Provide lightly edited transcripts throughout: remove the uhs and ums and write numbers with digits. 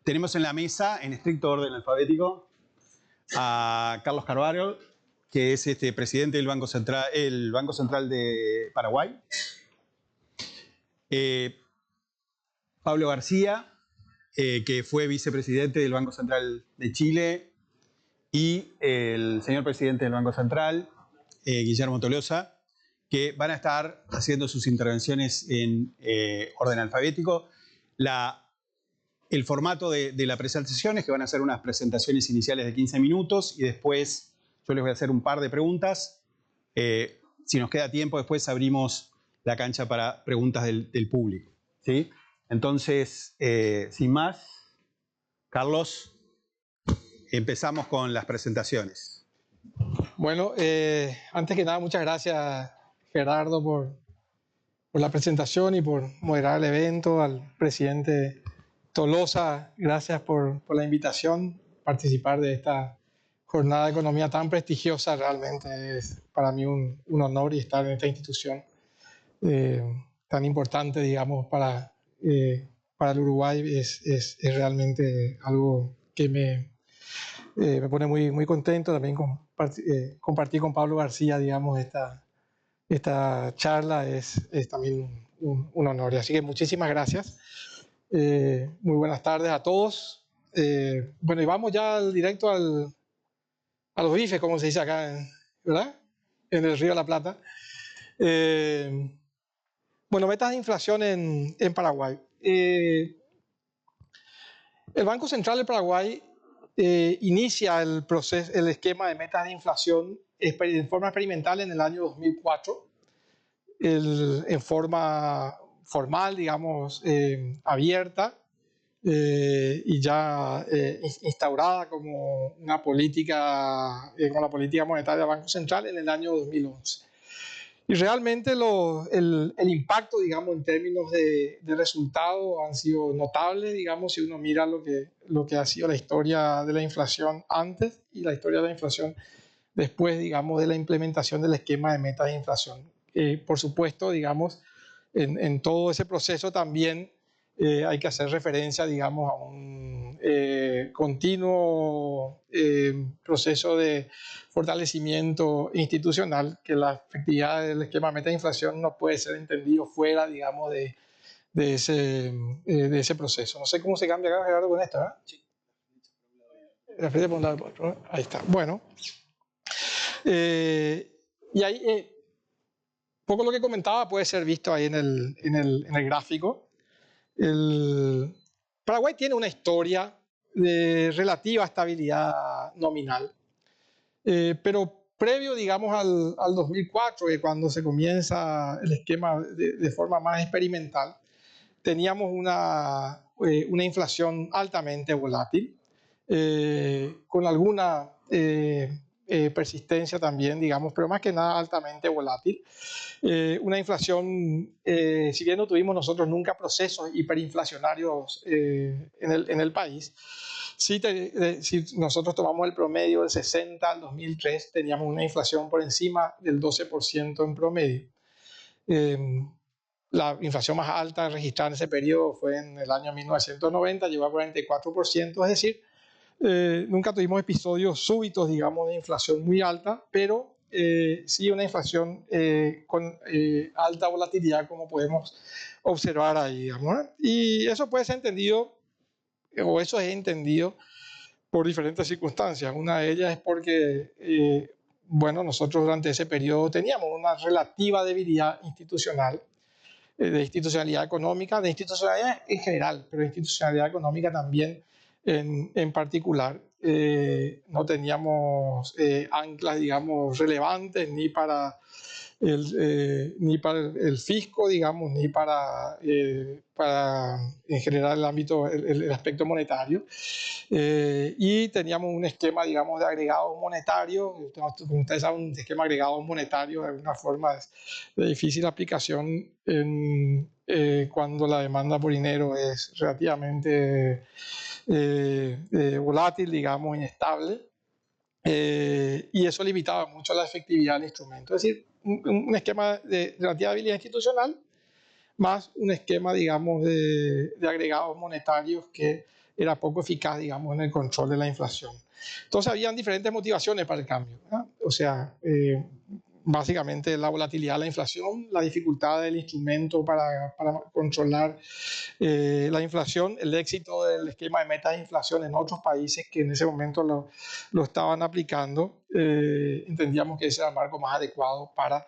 Tenemos en la mesa, en estricto orden alfabético, a Carlos Carvalho, que es presidente del Banco Central, el Banco Central de Paraguay. Pablo García, que fue vicepresidente del Banco Central de Chile. Y el señor presidente del Banco Central, Guillermo Tolosa, que van a estar haciendo sus intervenciones en orden alfabético. El formato de la presentación es que van a hacer unas presentaciones iniciales de 15 minutos y después yo les voy a hacer un par de preguntas. Si nos queda tiempo, después abrimos la cancha para preguntas del público, ¿sí? Entonces, sin más, Carlos, empezamos con las presentaciones. Bueno, antes que nada, muchas gracias, Gerardo, por la presentación y por moderar el evento. Al presidente Tolosa, gracias por la invitación a participar de esta jornada de economía tan prestigiosa. Realmente es para mí un honor y estar en esta institución tan importante, digamos, para el Uruguay. Es realmente algo que me pone muy contento. También compartir con Pablo García, digamos, esta charla es también un honor. Así que muchísimas gracias. Muy buenas tardes a todos. Bueno, y vamos ya directo a los bifes, como se dice acá, ¿verdad? En el Río de la Plata. Bueno, metas de inflación en Paraguay. El Banco Central de Paraguay inicia el esquema de metas de inflación de forma experimental en el año 2004, en forma formal, digamos, abierta y ya instaurada como una política, como la política monetaria del Banco Central en el año 2011. Y realmente el impacto, digamos, en términos de resultados han sido notables, digamos, si uno mira lo que ha sido la historia de la inflación antes y la historia de la inflación después, digamos, de la implementación del esquema de metas de inflación. Por supuesto, digamos, en todo ese proceso también hay que hacer referencia, digamos, a un continuo proceso de fortalecimiento institucional, que la efectividad del esquema de meta de inflación no puede ser entendido fuera, digamos, de ese proceso. No sé cómo se cambia acá, Gerardo, con esto, ¿verdad? Sí. La frente por un lado y por otro. Ahí está. Bueno. Y ahí, poco lo que comentaba puede ser visto ahí en el gráfico. Paraguay tiene una historia de relativa estabilidad nominal, pero previo, digamos, al 2004, que cuando se comienza el esquema de forma más experimental, teníamos una inflación altamente volátil, con alguna persistencia también, digamos, pero más que nada altamente volátil. Una inflación, si bien no tuvimos nosotros nunca procesos hiperinflacionarios en el país, si nosotros tomamos el promedio del 60 al 2003, teníamos una inflación por encima del 12% en promedio. La inflación más alta registrada en ese periodo fue en el año 1990, llegó a 44%, es decir, nunca tuvimos episodios súbitos, digamos, de inflación muy alta, pero sí una inflación con alta volatilidad, como podemos observar ahí, digamos, ¿no? Y eso puede ser entendido, o eso es entendido por diferentes circunstancias. Una de ellas es porque, bueno, nosotros durante ese periodo teníamos una relativa debilidad institucional, de institucionalidad económica, de institucionalidad en general, pero de institucionalidad económica también en particular. No teníamos anclas, digamos, relevantes ni para el fisco, digamos, ni para en general el ámbito, el aspecto monetario. Y teníamos un esquema, digamos, de agregados monetarios. Como ustedes saben, un esquema de agregados monetarios de alguna forma es de difícil aplicación cuando la demanda por dinero es relativamente volátil, digamos, inestable. Y eso limitaba mucho la efectividad del instrumento. Es decir, un esquema de relativa habilidad institucional más un esquema, digamos, de agregados monetarios que era poco eficaz, digamos, en el control de la inflación. Entonces, habían diferentes motivaciones para el cambio, ¿verdad? O sea, básicamente la volatilidad de la inflación, la dificultad del instrumento para controlar la inflación, el éxito del esquema de metas de inflación en otros países que en ese momento lo estaban aplicando. Entendíamos que ese era el marco más adecuado para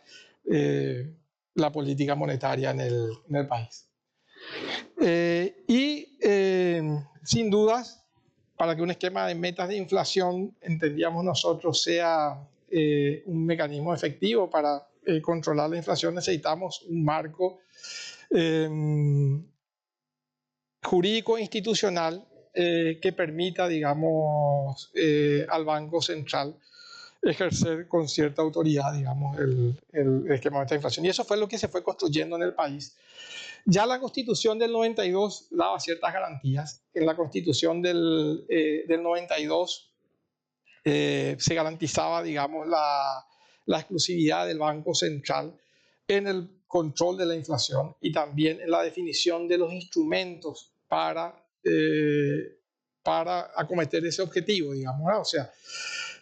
la política monetaria en el país. Sin dudas, para que un esquema de metas de inflación, entendíamos nosotros, sea un mecanismo efectivo para controlar la inflación, necesitamos un marco jurídico e institucional que permita, digamos, al Banco Central ejercer con cierta autoridad, digamos, el esquema de meta de inflación. Y eso fue lo que se fue construyendo en el país. Ya la Constitución del 92 daba ciertas garantías. En la Constitución del 92 se garantizaba, digamos, la exclusividad del Banco Central en el control de la inflación y también en la definición de los instrumentos para acometer ese objetivo, digamos, ¿no? O sea,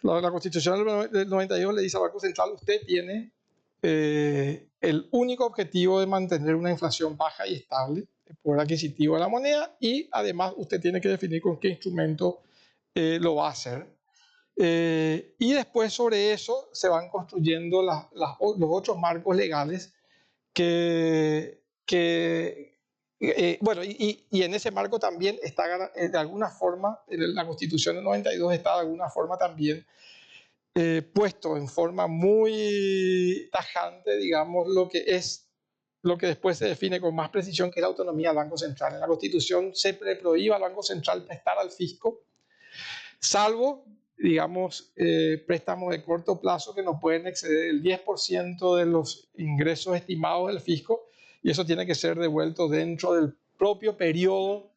la Constitución del 92 le dice al Banco Central: usted tiene el único objetivo de mantener una inflación baja y estable, el poder adquisitivo de la moneda, y además usted tiene que definir con qué instrumento lo va a hacer. Y después sobre eso se van construyendo los otros marcos legales bueno, y en ese marco también está de alguna forma, la Constitución del 92 está de alguna forma también puesto en forma muy tajante, digamos, lo que después se define con más precisión, que es la autonomía del Banco Central. En la Constitución se prohíbe al Banco Central prestar al fisco, salvo, digamos, préstamos de corto plazo que no pueden exceder el 10% de los ingresos estimados del fisco, y eso tiene que ser devuelto dentro del propio periodo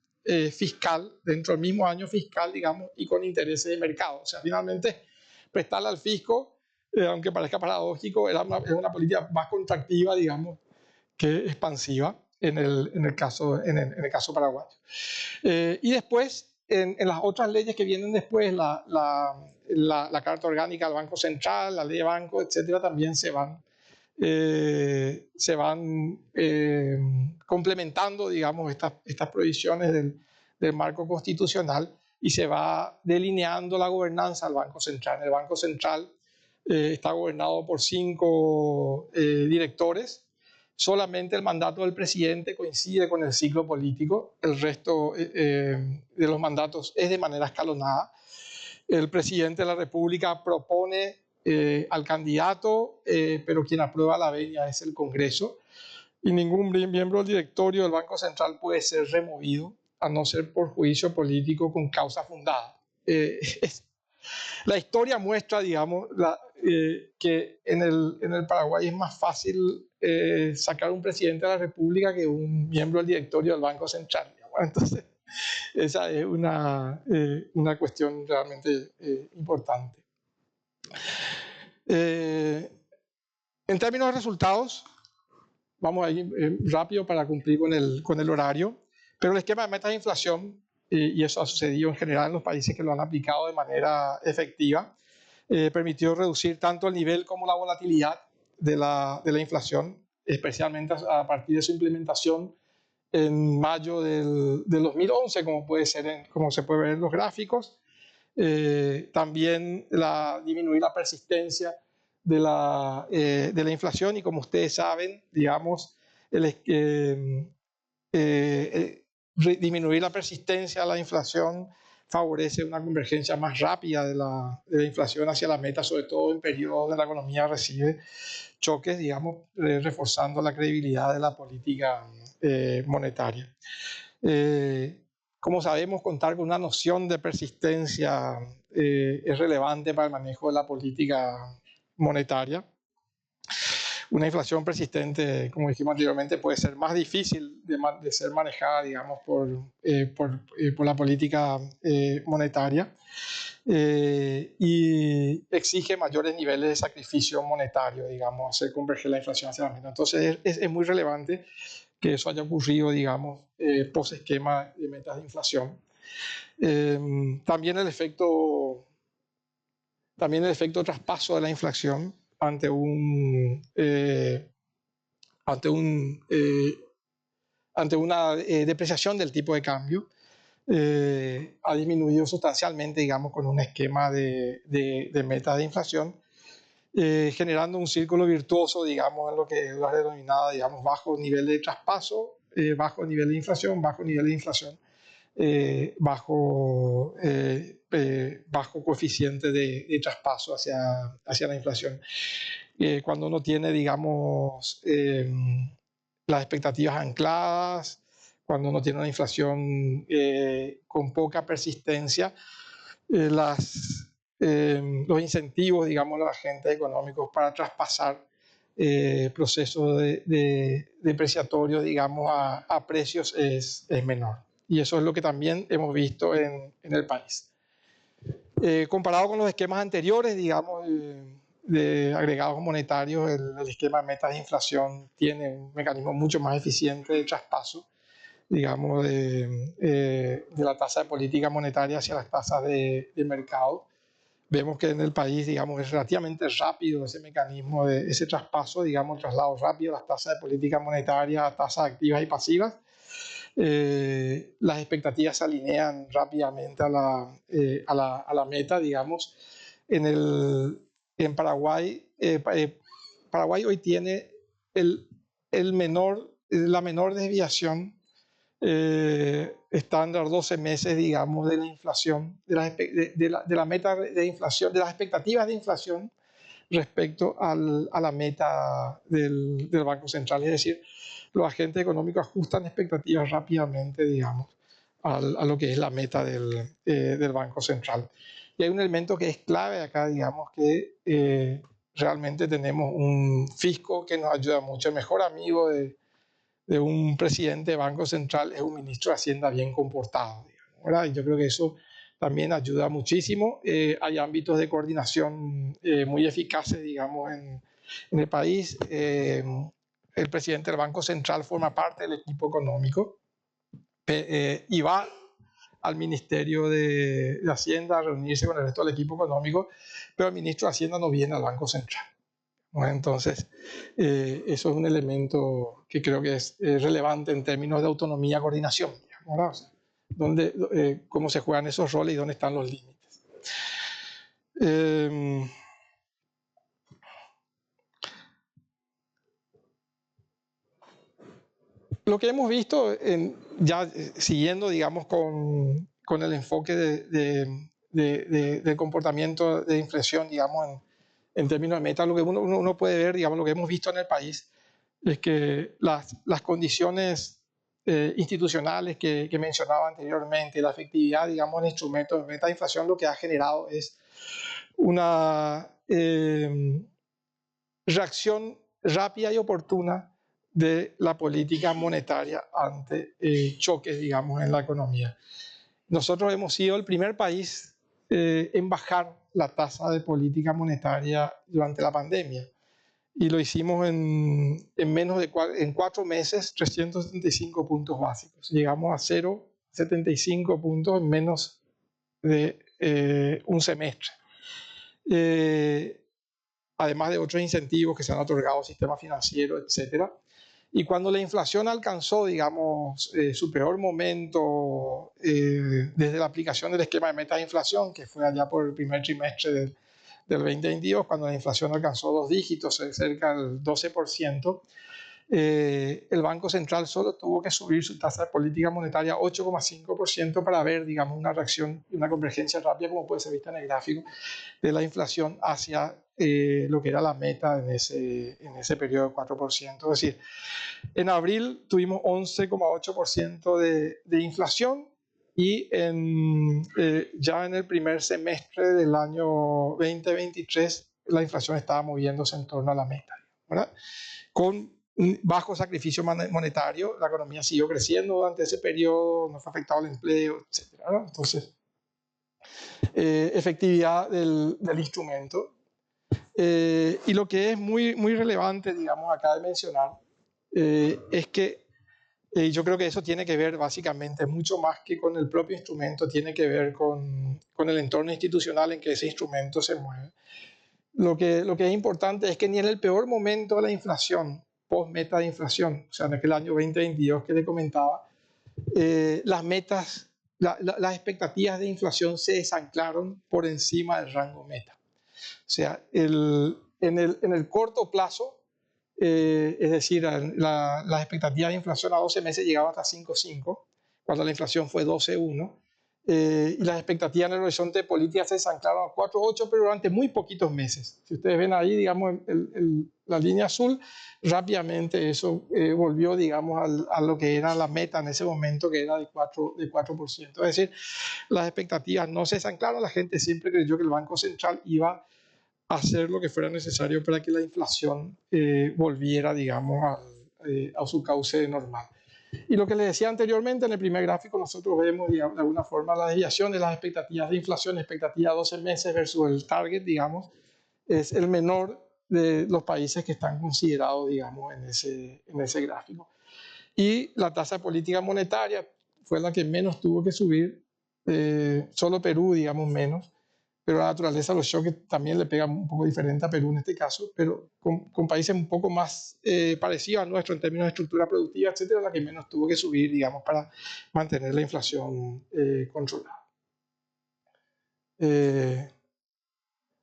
fiscal, dentro del mismo año fiscal, digamos, y con intereses de mercado. O sea, finalmente, prestarle al fisco, aunque parezca paradójico, es una política más contractiva, digamos, que expansiva en el caso paraguayo. Y después, en las otras leyes que vienen después, la Carta Orgánica del Banco Central, la Ley de Banco, etcétera, también se van complementando, digamos, estas provisiones del marco constitucional, y se va delineando la gobernanza del Banco Central. El Banco Central está gobernado por 5 directores. Solamente el mandato del presidente coincide con el ciclo político. El resto de los mandatos es de manera escalonada. El presidente de la República propone al candidato, pero quien aprueba la venia es el Congreso. Y ningún miembro del directorio del Banco Central puede ser removido, a no ser por juicio político con causa fundada. La historia muestra, digamos, que en el Paraguay es más fácil sacar un presidente de la República que un miembro del directorio del Banco Central, digamos. Entonces, esa es una cuestión realmente importante. En términos de resultados, vamos a ir rápido para cumplir con el horario, pero el esquema de metas de inflación, y eso ha sucedido en general en los países que lo han aplicado de manera efectiva, permitió reducir tanto el nivel como la volatilidad de la inflación, especialmente a partir de su implementación en mayo del 2011, como se puede ver en los gráficos. También disminuir la persistencia de la inflación, y como ustedes saben, digamos, disminuir la persistencia de la inflación favorece una convergencia más rápida de la inflación hacia la meta, sobre todo en periodos de la economía recibe choques, digamos, reforzando la credibilidad de la política monetaria. Como sabemos, contar con una noción de persistencia es relevante para el manejo de la política monetaria. Una inflación persistente, como dijimos anteriormente, puede ser más difícil de ser manejada, digamos, por la política monetaria, y exige mayores niveles de sacrificio monetario, digamos, hacer converger la inflación hacia la meta. Entonces, es muy relevante que eso haya ocurrido, digamos, post esquema de metas de inflación. También el efecto traspaso de la inflación ante una depreciación del tipo de cambio. Ha disminuido sustancialmente, digamos, con un esquema de metas de inflación, generando un círculo virtuoso, digamos, en lo que es denominada, digamos, bajo nivel de traspaso, bajo nivel de inflación, bajo coeficiente de traspaso hacia la inflación. Cuando uno tiene, digamos, las expectativas ancladas, cuando uno tiene una inflación con poca persistencia, los incentivos, digamos, de los agentes económicos para traspasar procesos depreciatorios, digamos, a precios es menor. Y eso es lo que también hemos visto en el país. Comparado con los esquemas anteriores, digamos, de agregados monetarios, el esquema de metas de inflación tiene un mecanismo mucho más eficiente de traspaso, digamos, de la tasa de política monetaria hacia las tasas de mercado. Vemos que en el país, digamos, es relativamente rápido ese mecanismo, ese traspaso, digamos, traslado rápido de las tasas de política monetaria a tasas activas y pasivas. Las expectativas se alinean rápidamente a la meta, digamos. En Paraguay, Paraguay hoy tiene la menor desviación estándar 12 meses, digamos, de la inflación, de la meta de inflación, de las expectativas de inflación respecto a la meta del Banco Central. Es decir, los agentes económicos ajustan expectativas rápidamente, digamos, a lo que es la meta del Banco Central. Y hay un elemento que es clave acá, digamos, que realmente tenemos un fisco que nos ayuda mucho. El mejor amigo de un presidente de Banco Central es un ministro de Hacienda bien comportado, digamos, ¿verdad? Y yo creo que eso también ayuda muchísimo. Hay ámbitos de coordinación muy eficaces, digamos, en el país. El presidente del Banco Central forma parte del equipo económico y va al Ministerio de Hacienda a reunirse con el resto del equipo económico, pero el ministro de Hacienda no viene al Banco Central. Entonces, eso es un elemento que creo que es relevante en términos de autonomía y coordinación, ¿verdad? O sea, cómo se juegan esos roles y dónde están los límites. Lo que hemos visto, ya siguiendo, digamos, con el enfoque del comportamiento de inflación, digamos, en términos de meta, lo que uno puede ver, digamos, lo que hemos visto en el país es que las condiciones institucionales que mencionaba anteriormente, la efectividad, digamos, en instrumentos de meta de inflación, lo que ha generado es una reacción rápida y oportuna de la política monetaria ante choques, digamos, en la economía. Nosotros hemos sido el primer país en bajar la tasa de política monetaria durante la pandemia. Y lo hicimos en menos de 4 meses, 375 puntos básicos. Llegamos a 0,75 puntos en menos de un semestre. Además de otros incentivos que se han otorgado al sistema financiero, etc. Y cuando la inflación alcanzó, digamos, su peor momento desde la aplicación del esquema de meta de inflación, que fue allá por el primer trimestre del 2022, cuando la inflación alcanzó 2 dígitos, cerca del 12%, el Banco Central solo tuvo que subir su tasa de política monetaria 8,5% para ver, digamos, una reacción y una convergencia rápida, como puede ser vista en el gráfico, de la inflación hacia lo que era la meta en ese periodo de 4%. Es decir, en abril tuvimos 11,8% de inflación y ya en el primer semestre del año 2023 la inflación estaba moviéndose en torno a la meta, ¿verdad? Con bajo sacrificio monetario, la economía siguió creciendo durante ese periodo, no fue afectado el empleo, etc. Entonces, efectividad del instrumento. Y lo que es muy, muy relevante, digamos, acá de mencionar, es que Y yo creo que eso tiene que ver básicamente, mucho más que con el propio instrumento, tiene que ver con el entorno institucional en que ese instrumento se mueve. Lo que es importante es que ni en el peor momento de la inflación, post meta de inflación, o sea, en aquel año 2022 que le comentaba, las metas, las expectativas de inflación se desanclaron por encima del rango meta. O sea, en el corto plazo, es decir, la expectativa de inflación a 12 meses llegaba hasta 5,5, cuando la inflación fue 12,1. Y las expectativas en el horizonte de política se desanclaron a 4,8, pero durante muy poquitos meses. Si ustedes ven ahí, digamos, la línea azul, rápidamente eso volvió, digamos, a lo que era la meta en ese momento, que era de 4%. Es decir, las expectativas no se desanclaron, la gente siempre creyó que el Banco Central iba a hacer lo que fuera necesario para que la inflación volviera, digamos, a su cauce normal. Y lo que les decía anteriormente, en el primer gráfico nosotros vemos, digamos, de alguna forma la desviación de las expectativas de inflación, expectativa 12 meses versus el target, digamos, es el menor de los países que están considerados, digamos, en ese gráfico. Y la tasa de política monetaria fue la que menos tuvo que subir, solo Perú, digamos, menos, pero la naturaleza de los shocks también le pega un poco diferente a Perú en este caso, pero con países un poco más parecidos a nuestro en términos de estructura productiva, etcétera, la que menos tuvo que subir, digamos, para mantener la inflación controlada.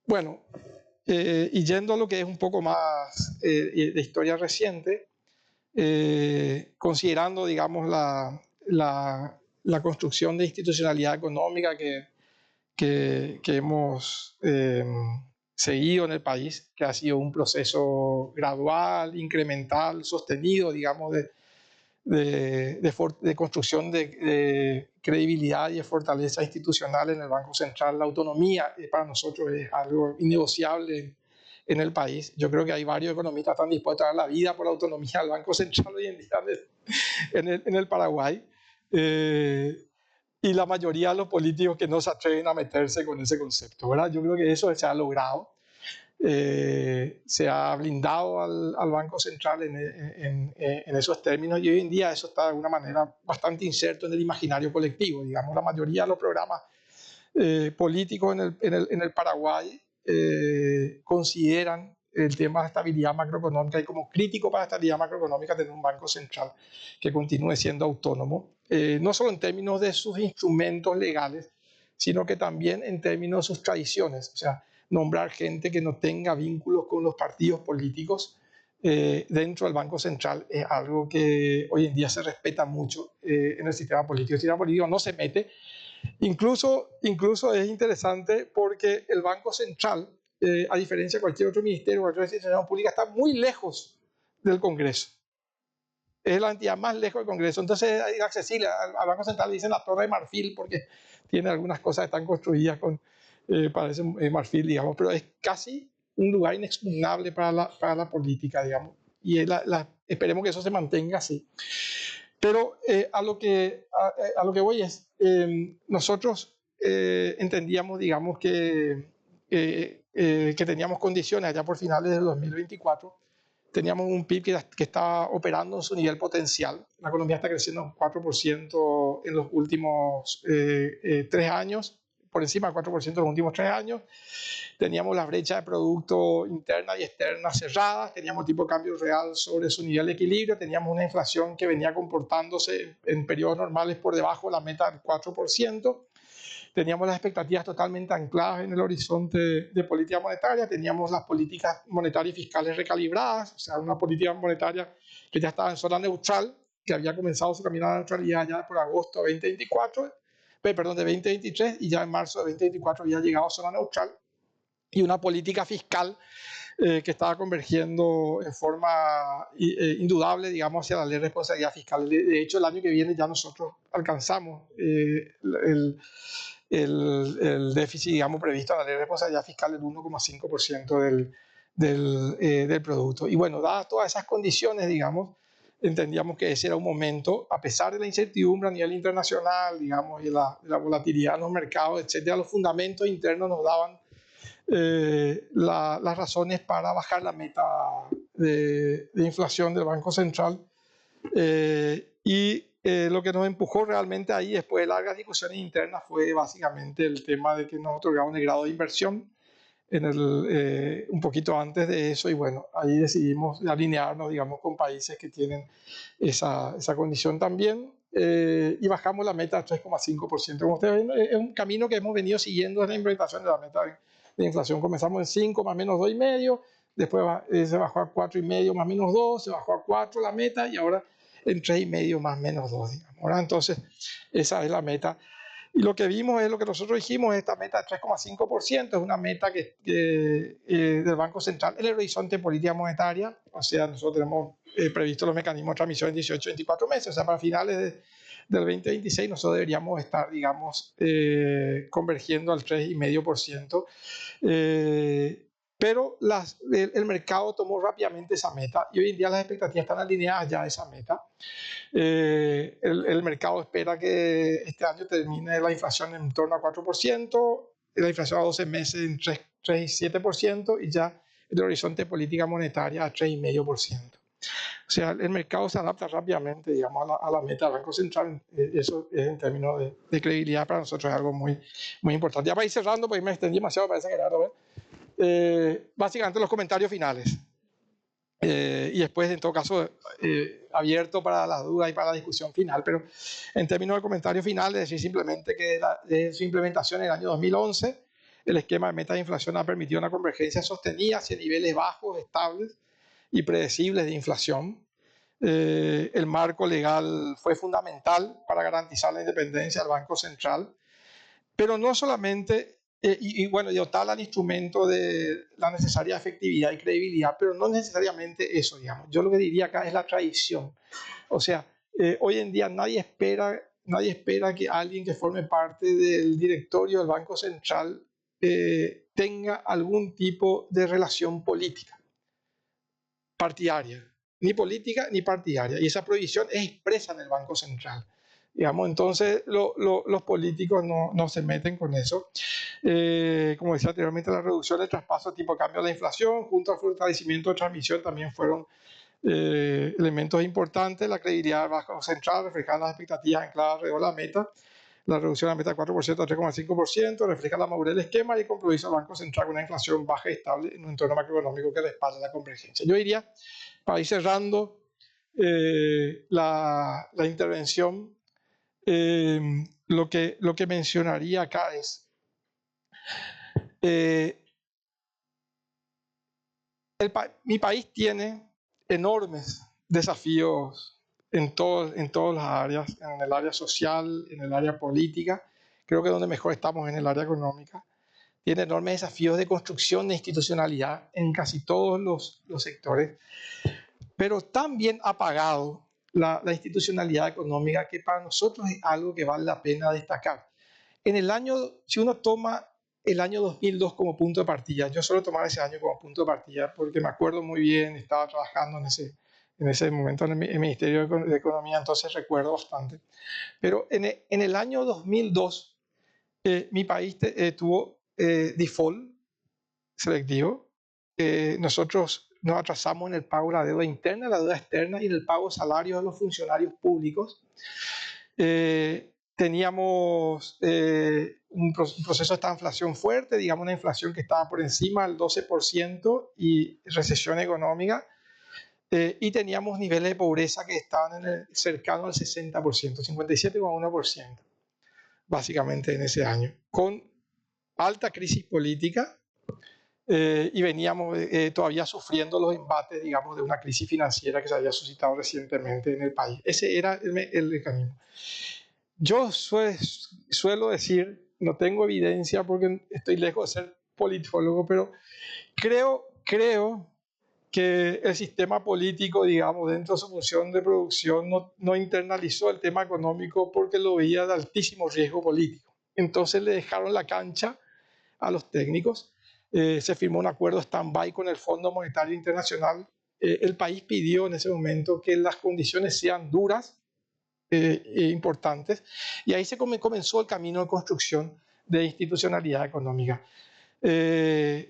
Bueno, y yendo a lo que es un poco más de historia reciente, considerando, digamos, la construcción de institucionalidad económica que hemos seguido en el país, que ha sido un proceso gradual, incremental, sostenido, digamos, de construcción de credibilidad y de fortaleza institucional en el Banco Central. La autonomía para nosotros es algo innegociable en el país. Yo creo que hay varios economistas que están dispuestos a dar la vida por la autonomía del Banco Central hoy en día en el Paraguay. Y la mayoría de los políticos que no se atreven a meterse con ese concepto, ¿verdad? Yo creo que eso se ha logrado. Se ha blindado al Banco Central en esos términos, y hoy en día eso está de alguna manera bastante inserto en el imaginario colectivo. Digamos, la mayoría de los programas políticos en el Paraguay consideran el tema de estabilidad macroeconómica y como crítico para la estabilidad macroeconómica tener un Banco Central que continúe siendo autónomo, no solo en términos de sus instrumentos legales, sino que también en términos de sus tradiciones. O sea, nombrar gente que no tenga vínculos con los partidos políticos dentro del Banco Central es algo que hoy en día se respeta mucho en el sistema político. El sistema político no se mete. Incluso es interesante porque el Banco Central, a diferencia de cualquier otro ministerio o cualquier institución pública, está muy lejos del Congreso. Es la entidad más lejos del Congreso. Entonces es inaccesible. Al Banco Central le dicen la Torre de Marfil porque tiene algunas cosas que están construidas con parece marfil, digamos, pero es casi un lugar inexpugnable para la política, digamos. Y esperemos que eso se mantenga así. Pero a lo que voy es, nosotros entendíamos, digamos, que teníamos condiciones allá por finales del 2024. Teníamos un PIB que estaba operando en su nivel potencial. La economía está creciendo un 4% en los últimos 3 años, por encima del 4% en los últimos 3 años. Teníamos las brechas de producto interna y externa cerradas, teníamos el tipo de cambio real sobre su nivel de equilibrio, teníamos una inflación que venía comportándose en periodos normales por debajo de la meta del 4%. Teníamos las expectativas totalmente ancladas en el horizonte de política monetaria, teníamos las políticas monetarias y fiscales recalibradas, o sea, una política monetaria que ya estaba en zona neutral, que había comenzado su camino a la neutralidad ya por agosto de 2023, y ya en marzo de 2024 había llegado a zona neutral, y una política fiscal que estaba convergiendo en forma indudable, digamos, hacia la ley de responsabilidad fiscal. De hecho, el año que viene ya nosotros alcanzamos el déficit, digamos, previsto en la ley de responsabilidad fiscal del 1,5% del producto. Y bueno, dadas todas esas condiciones, digamos, entendíamos que ese era un momento, a pesar de la incertidumbre a nivel internacional, digamos, y la volatilidad en los mercados, etcétera, los fundamentos internos nos daban las razones para bajar la meta de inflación del Banco Central Lo que nos empujó realmente ahí, después de largas discusiones internas, fue básicamente el tema de que nos otorgaron el grado de inversión un poquito antes de eso, y bueno, ahí decidimos alinearnos, digamos, con países que tienen esa condición también, y bajamos la meta al 3,5%. Como ustedes ven, es un camino que hemos venido siguiendo en la implementación de la meta de inflación. Comenzamos en 5 más o menos 2,5, después se bajó a 4,5 más o menos 2, se bajó a 4 la meta, y ahora en 3,5 más o menos 2, digamos, ¿verdad? Entonces, esa es la meta. Y lo que vimos es lo que nosotros dijimos, esta meta de 3,5% es una meta del Banco Central en el horizonte de política monetaria. O sea, nosotros tenemos previsto los mecanismos de transmisión en 18, 24 meses. O sea, para finales del 2026 nosotros deberíamos estar, digamos, convergiendo al 3,5%. Pero el mercado tomó rápidamente esa meta, y hoy en día las expectativas están alineadas ya a esa meta. El mercado espera que este año termine la inflación en torno a 4%, la inflación a 12 meses en 3,7%, y ya el horizonte de política monetaria a 3,5%. O sea, el mercado se adapta rápidamente, digamos, a la meta del Banco Central. Eso es, en términos de credibilidad, para nosotros es algo muy, muy importante. Ya para ir cerrando, porque me extendí demasiado, parece que era, básicamente los comentarios finales. Y después, en todo caso, abierto para las dudas y para la discusión final. Pero en términos de comentarios finales, decir simplemente que desde su implementación en el año 2011, el esquema de meta de inflación ha permitido una convergencia sostenida hacia niveles bajos, estables y predecibles de inflación. El marco legal fue fundamental para garantizar la independencia del Banco Central, pero no solamente, bueno, y dotar al instrumento de la necesaria efectividad y credibilidad, pero no necesariamente eso, digamos. Yo lo que diría acá es la tradición. O sea, hoy en día nadie espera que alguien que forme parte del directorio del Banco Central tenga algún tipo de relación política, partidaria, ni política ni partidaria. Y esa prohibición es expresa en el Banco Central. Digamos, entonces los políticos no se meten con eso. Como decía anteriormente, la reducción del traspaso tipo cambio de la inflación junto al fortalecimiento de transmisión también fueron elementos importantes. La credibilidad del Banco Central refleja las expectativas ancladas alrededor de la meta. La reducción de la meta de 4% a 3,5% refleja la madurez del esquema y el compromiso del Banco Central con una inflación baja y estable en un entorno macroeconómico que respalda la convergencia. Yo diría, para ir cerrando la intervención, lo que mencionaría acá es mi país tiene enormes desafíos en todas las áreas, en el área social, en el área política. Creo que donde mejor estamos en el área económica. Tiene enormes desafíos de construcción de institucionalidad en casi todos los sectores, pero también ha pagado la institucionalidad económica, que para nosotros es algo que vale la pena destacar. Si uno toma el año 2002 como punto de partida, yo suelo tomar ese año como punto de partida porque me acuerdo muy bien, estaba trabajando en ese momento en el Ministerio de Economía, entonces recuerdo bastante. Pero en el año 2002, mi país tuvo default selectivo. Nosotros nos atrasamos en el pago de la deuda interna, la deuda externa y en el pago de salarios de los funcionarios públicos. Teníamos un proceso de esta inflación fuerte, digamos una inflación que estaba por encima del 12% y recesión económica, y teníamos niveles de pobreza que estaban cercanos al 60%, 57,1%, básicamente en ese año, con alta crisis política, y veníamos todavía sufriendo los embates, digamos, de una crisis financiera que se había suscitado recientemente en el país. Ese era el mecanismo. Yo suelo decir, no tengo evidencia porque estoy lejos de ser politólogo, pero creo que el sistema político, digamos, dentro de su función de producción, no internalizó el tema económico porque lo veía de altísimo riesgo político. Entonces le dejaron la cancha a los técnicos. Se firmó un acuerdo stand-by con el Fondo Monetario Internacional. El país pidió en ese momento que las condiciones sean duras, importantes, y ahí se comenzó el camino de construcción de institucionalidad económica.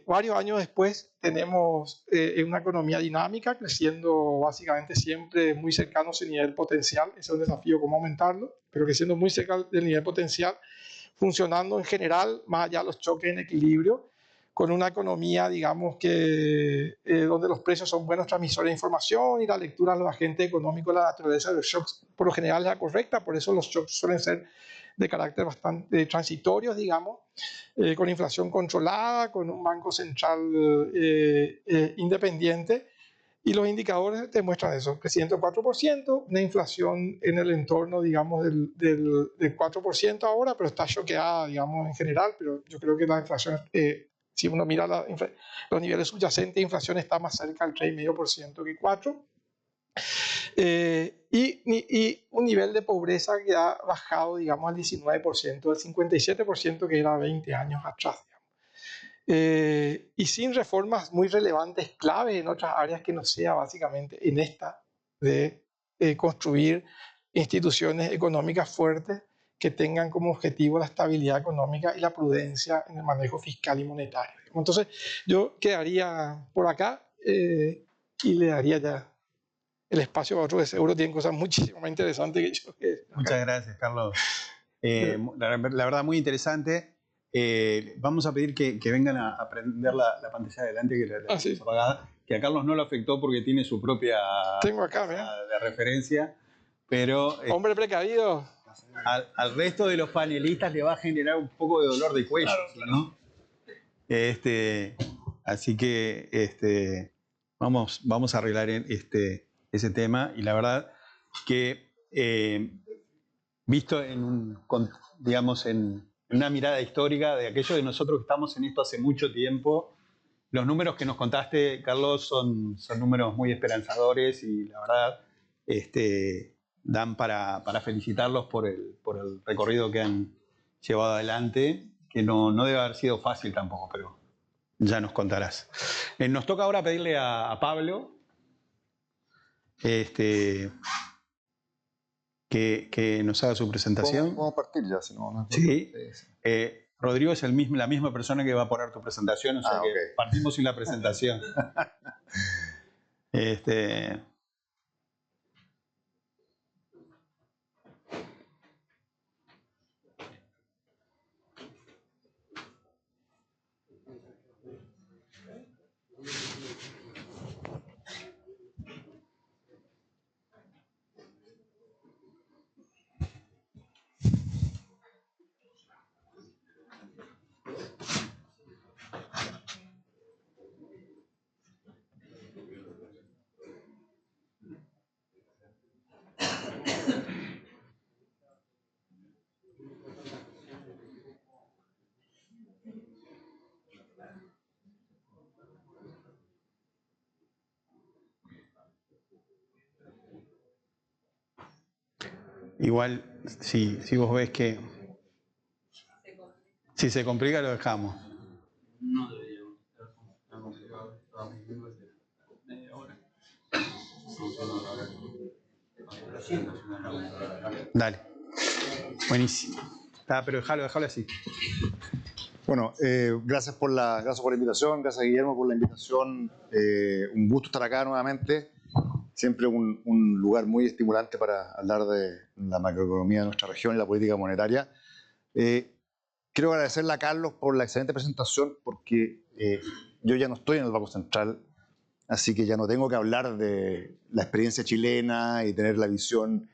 Varios años después tenemos una economía dinámica, creciendo básicamente siempre muy cercano a ese nivel potencial. Ese es un desafío, cómo aumentarlo, pero creciendo muy cerca del nivel potencial, funcionando en general, más allá de los choques en equilibrio, con una economía, digamos, que donde los precios son buenos transmisores de información y la lectura de los agentes económicos, la naturaleza de los shocks, por lo general es la correcta, por eso los shocks suelen ser de carácter bastante transitorios, digamos, con inflación controlada, con un banco central independiente, y los indicadores demuestran eso, crecimiento del 4%, una inflación en el entorno, digamos, del 4% ahora, pero está choqueada, digamos, en general, pero yo creo que la inflación, si uno mira los niveles subyacentes de inflación, está más cerca del 3,5% que 4%. Y un nivel de pobreza que ha bajado, digamos, al 19%, del 57% que era 20 años atrás. Y sin reformas muy relevantes, clave en otras áreas que no sea básicamente en esta de construir instituciones económicas fuertes que tengan como objetivo la estabilidad económica y la prudencia en el manejo fiscal y monetario. Entonces, yo quedaría por acá y le daría ya el espacio a otros, de seguro tienen cosas muchísimo más interesantes que yo. Muchas gracias, Carlos. La verdad, muy interesante. Vamos a pedir que vengan a prender la pantalla de adelante, que la sí. apagada, que a Carlos no lo afectó porque tiene su propia Tengo acá, de referencia, pero hombre precavido. Al resto de los panelistas le va a generar un poco de dolor de cuello, claro. ¿No? Así que vamos a arreglar ese tema, y la verdad que visto digamos, en una mirada histórica de aquellos de nosotros que estamos en esto hace mucho tiempo, los números que nos contaste, Carlos, son números muy esperanzadores, y la verdad dan para felicitarlos por el recorrido que han llevado adelante, que no debe haber sido fácil tampoco, pero ya nos contarás. Nos toca ahora pedirle a Pablo que nos haga su presentación. Vamos a partir ya, si no... Sí. Rodrigo es la misma persona que va a poner tu presentación, o sea que okay. Partimos sin la presentación. Igual, si vos ves que si se complica, lo dejamos. No deberíamos. Está complicado. Media hora. Dale. Buenísimo. Pero déjalo así. Bueno, gracias por la invitación, gracias Guillermo por la invitación. Un gusto estar acá nuevamente. Siempre un lugar muy estimulante para hablar de la macroeconomía de nuestra región y la política monetaria. Quiero agradecerle a Carlos por la excelente presentación, porque yo ya no estoy en el Banco Central, así que ya no tengo que hablar de la experiencia chilena y tener la visión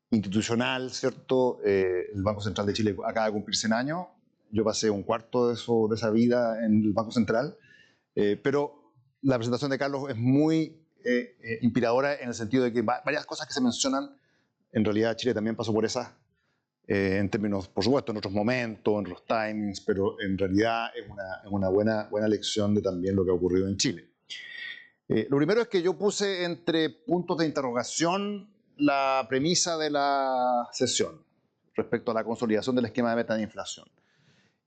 institucional, ¿cierto? El Banco Central de Chile acaba de cumplir 100 años. Yo pasé un cuarto de esa vida en el Banco Central, pero la presentación de Carlos es muy inspiradora en el sentido de que varias cosas que se mencionan, en realidad Chile también pasó por esas, en términos, por supuesto, en otros momentos, en los timings, pero en realidad es una buena lección de también lo que ha ocurrido en Chile. Lo primero es que yo puse entre puntos de interrogación la premisa de la sesión respecto a la consolidación del esquema de meta de inflación.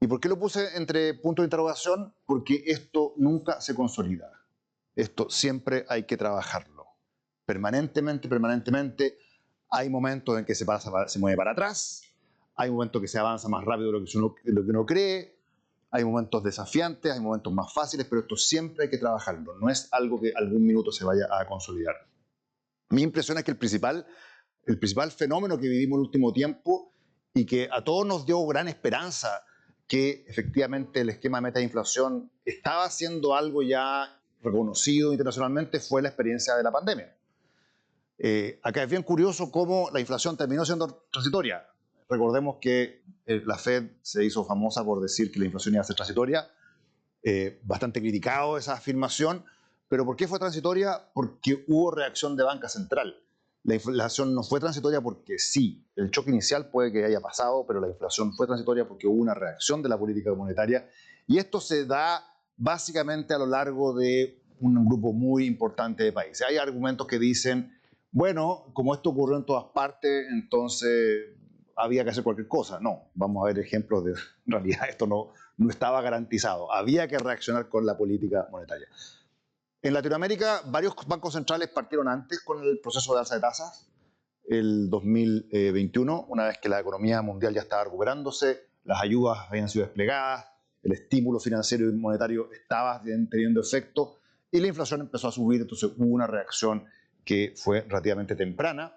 ¿Y por qué lo puse entre puntos de interrogación? Porque esto nunca se consolida. Esto siempre hay que trabajarlo. Permanentemente. Hay momentos en que se mueve para atrás, hay momentos que se avanza más rápido de lo que uno cree, hay momentos desafiantes, hay momentos más fáciles, pero esto siempre hay que trabajarlo. No es algo que algún minuto se vaya a consolidar. Mi impresión es que el principal fenómeno que vivimos en el último tiempo y que a todos nos dio gran esperanza que efectivamente el esquema de meta de inflación estaba haciendo algo ya reconocido internacionalmente fue la experiencia de la pandemia. Acá es bien curioso cómo la inflación terminó siendo transitoria. Recordemos que la Fed se hizo famosa por decir que la inflación iba a ser transitoria, bastante criticado esa afirmación, pero ¿por qué fue transitoria? Porque hubo reacción de banca central. La inflación no fue transitoria porque sí, el choque inicial puede que haya pasado, pero la inflación fue transitoria porque hubo una reacción de la política monetaria y esto se da básicamente a lo largo de un grupo muy importante de países. Hay argumentos que dicen, bueno, como esto ocurrió en todas partes, entonces había que hacer cualquier cosa. No, vamos a ver ejemplos de, en realidad esto no estaba garantizado. Había que reaccionar con la política monetaria. En Latinoamérica, varios bancos centrales partieron antes con el proceso de alza de tasas, el 2021, una vez que la economía mundial ya estaba recuperándose, las ayudas habían sido desplegadas, el estímulo financiero y monetario estaba teniendo efecto y la inflación empezó a subir, entonces hubo una reacción que fue relativamente temprana.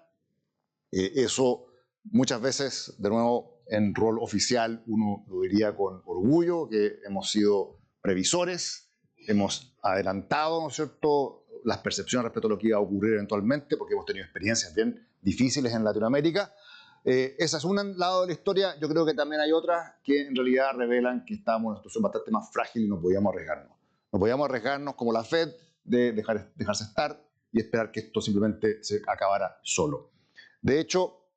Eso muchas veces, de nuevo, en rol oficial, uno lo diría con orgullo, que hemos sido previsores, hemos adelantado, ¿no es cierto?, las percepciones respecto a lo que iba a ocurrir eventualmente, porque hemos tenido experiencias bien difíciles en Latinoamérica. Ese es un lado de la historia. Yo creo que también hay otras que en realidad revelan que estábamos en una situación bastante más frágil y no podíamos arriesgarnos. No podíamos arriesgarnos como la Fed de dejarse estar y esperar que esto simplemente se acabara solo. De hecho,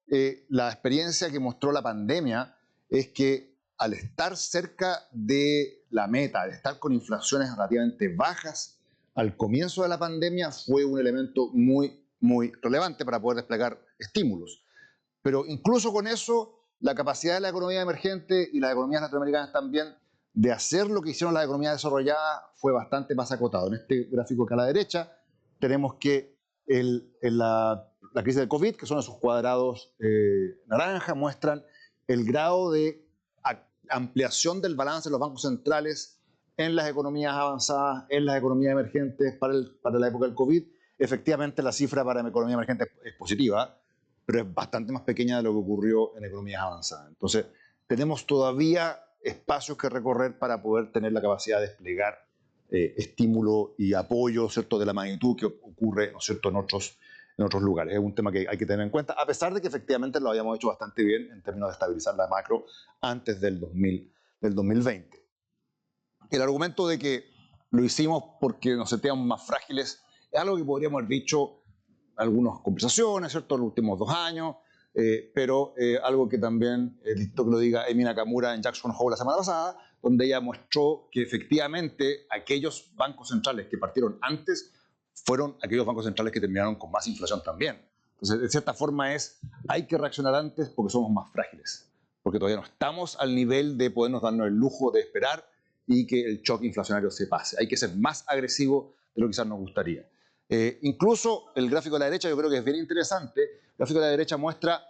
la experiencia que mostró la pandemia es que al estar cerca de la meta, al estar con inflaciones relativamente bajas, al comienzo de la pandemia fue un elemento muy, muy relevante para poder desplegar estímulos. Pero incluso con eso, la capacidad de la economía emergente y las economías latinoamericanas también de hacer lo que hicieron las economías desarrolladas fue bastante más acotado. En este gráfico que a la derecha tenemos que la crisis del COVID, que son esos cuadrados naranja, muestran el grado de ampliación del balance de los bancos centrales en las economías avanzadas, en las economías emergentes para la época del COVID. Efectivamente, la cifra para la economía emergente es positiva, pero es bastante más pequeña de lo que ocurrió en economías avanzadas. Entonces, tenemos todavía espacios que recorrer para poder tener la capacidad de desplegar estímulo y apoyo, ¿cierto?, de la magnitud que ocurre, ¿no es cierto?, en otros lugares. Es un tema que hay que tener en cuenta, a pesar de que efectivamente lo habíamos hecho bastante bien en términos de estabilizar la macro antes del 2020. El argumento de que lo hicimos porque nos sentíamos más frágiles es algo que podríamos haber dicho en algunas conversaciones, ¿cierto?, en los últimos 2 años, pero algo que también, listo que lo diga Amy Nakamura en Jackson Hole la semana pasada, donde ella mostró que efectivamente aquellos bancos centrales que partieron antes fueron aquellos bancos centrales que terminaron con más inflación también. Entonces, de cierta forma hay que reaccionar antes porque somos más frágiles, porque todavía no estamos al nivel de podernos darnos el lujo de esperar y que el choque inflacionario se pase. Hay que ser más agresivo de lo que quizás nos gustaría. Incluso el gráfico de la derecha yo creo que es bien interesante. El gráfico de la derecha muestra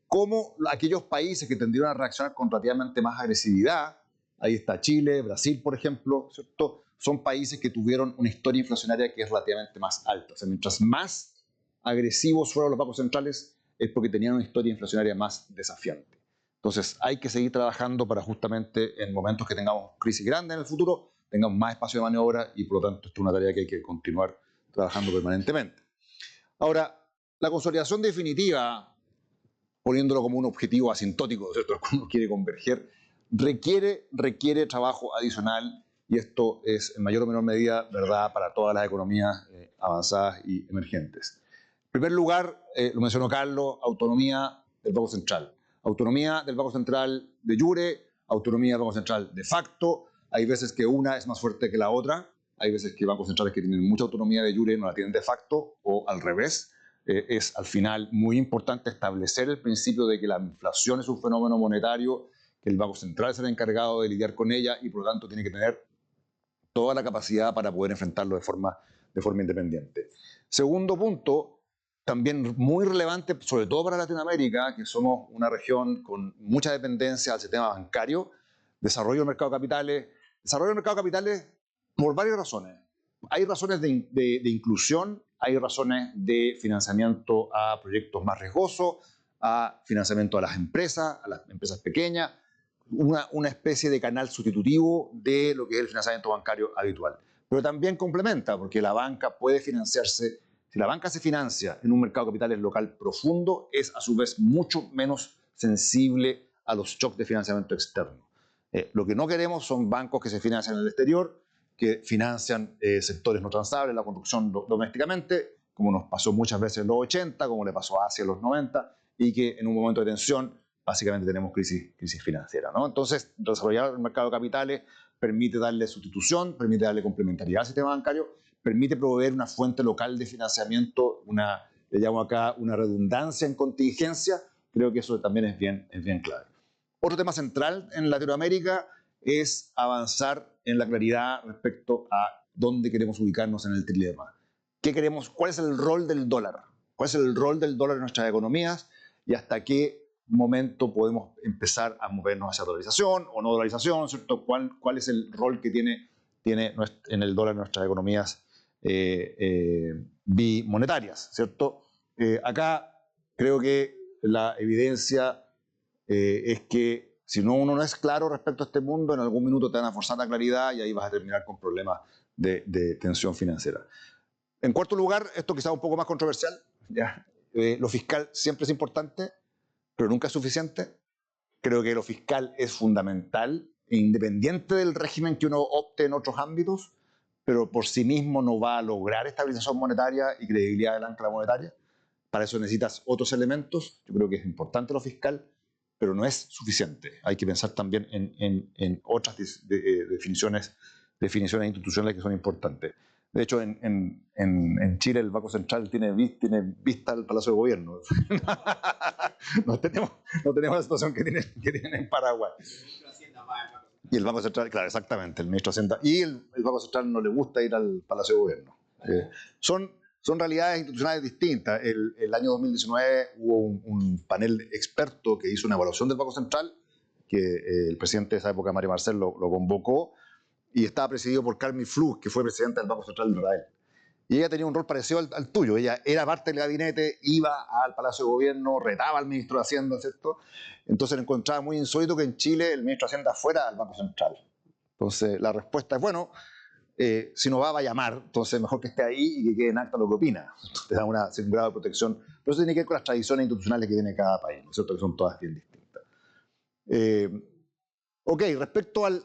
cómo aquellos países que tendieron a reaccionar con relativamente más agresividad, ahí está Chile, Brasil, por ejemplo, ¿cierto?, son países que tuvieron una historia inflacionaria que es relativamente más alta. O sea, mientras más agresivos fueron los bancos centrales, es porque tenían una historia inflacionaria más desafiante. Entonces, hay que seguir trabajando para justamente en momentos que tengamos crisis grandes en el futuro, tengamos más espacio de maniobra y por lo tanto esto es una tarea que hay que continuar trabajando permanentemente. Ahora, la consolidación definitiva, poniéndolo como un objetivo asintótico, ¿cierto?, que uno quiere converger, requiere trabajo adicional y esto es en mayor o menor medida verdad para todas las economías avanzadas y emergentes. En primer lugar, lo mencionó Carlos, autonomía del Banco Central. Autonomía del Banco Central de jure, autonomía del Banco Central de facto. Hay veces que una es más fuerte que la otra. Hay veces que bancos centrales que tienen mucha autonomía de jure no la tienen de facto o al revés. Es al final muy importante establecer el principio de que la inflación es un fenómeno monetario, que el Banco Central será encargado de lidiar con ella y por lo tanto tiene que tener toda la capacidad para poder enfrentarlo de forma independiente. Segundo punto, también muy relevante, sobre todo para Latinoamérica, que somos una región con mucha dependencia al sistema bancario, desarrollo del mercado de capitales, Desarrollo del mercado de capitales por varias razones. Hay razones de inclusión, hay razones de financiamiento a proyectos más riesgosos, a financiamiento a las empresas pequeñas, una especie de canal sustitutivo de lo que es el financiamiento bancario habitual. Pero también complementa, porque la banca puede financiarse. Si la banca se financia en un mercado de capitales local profundo, es a su vez mucho menos sensible a los shocks de financiamiento externo. Lo que no queremos son bancos que se financian en el exterior, que financian sectores no transables, la construcción domésticamente, como nos pasó muchas veces en los 80, como le pasó a Asia en los 90, y que en un momento de tensión básicamente tenemos crisis financiera, ¿no? Entonces, desarrollar el mercado de capitales permite darle sustitución, permite darle complementariedad al sistema bancario, permite proveer una fuente local de financiamiento, le llamo acá una redundancia en contingencia. Creo que eso también es bien clave. Otro tema central en Latinoamérica es avanzar en la claridad respecto a dónde queremos ubicarnos en el trilema. ¿Qué queremos? ¿Cuál es el rol del dólar? ¿Cuál es el rol del dólar en nuestras economías? Y hasta qué momento podemos empezar a movernos hacia dolarización o no dolarización, ¿cierto? ¿Cuál es el rol que tiene en el dólar en nuestras economías bimonetarias, ¿cierto? Acá creo que la evidencia es que si uno no es claro respecto a este mundo, en algún minuto te van a forzar la claridad y ahí vas a terminar con problemas de tensión financiera. En cuarto lugar, esto quizá un poco más controversial, ¿ya? Lo fiscal siempre es importante, pero nunca es suficiente. Creo que lo fiscal es fundamental, independiente del régimen que uno opte en otros ámbitos, pero por sí mismo no va a lograr estabilización monetaria y credibilidad del ancla monetaria. Para eso necesitas otros elementos. Yo creo que es importante lo fiscal, pero no es suficiente. Hay que pensar también en otras definiciones institucionales que son importantes. De hecho, en Chile el Banco Central tiene vista al Palacio de Gobierno. no tenemos la situación que tienen en Paraguay. Y el Banco Central, claro, exactamente, el ministro de Hacienda. Y el Banco Central no le gusta ir al Palacio de Gobierno. Son realidades institucionales distintas. El año 2019 hubo un panel experto que hizo una evaluación del Banco Central, que el presidente de esa época, Mario Marcel, lo convocó, y estaba presidido por Carmen Flug, que fue presidenta del Banco Central de Israel. Y ella tenía un rol parecido al tuyo. Ella era parte del gabinete, iba al Palacio de Gobierno, retaba al ministro de Hacienda, ¿cierto? Entonces encontraba muy insólito que en Chile el ministro de Hacienda fuera al Banco Central. Entonces la respuesta es, bueno, si no va a llamar, entonces mejor que esté ahí y que quede en acta lo que opina. Te da un grado de protección. Pero eso tiene que ver con las tradiciones institucionales que tiene cada país, ¿no es cierto? Que son todas bien distintas. Ok, respecto al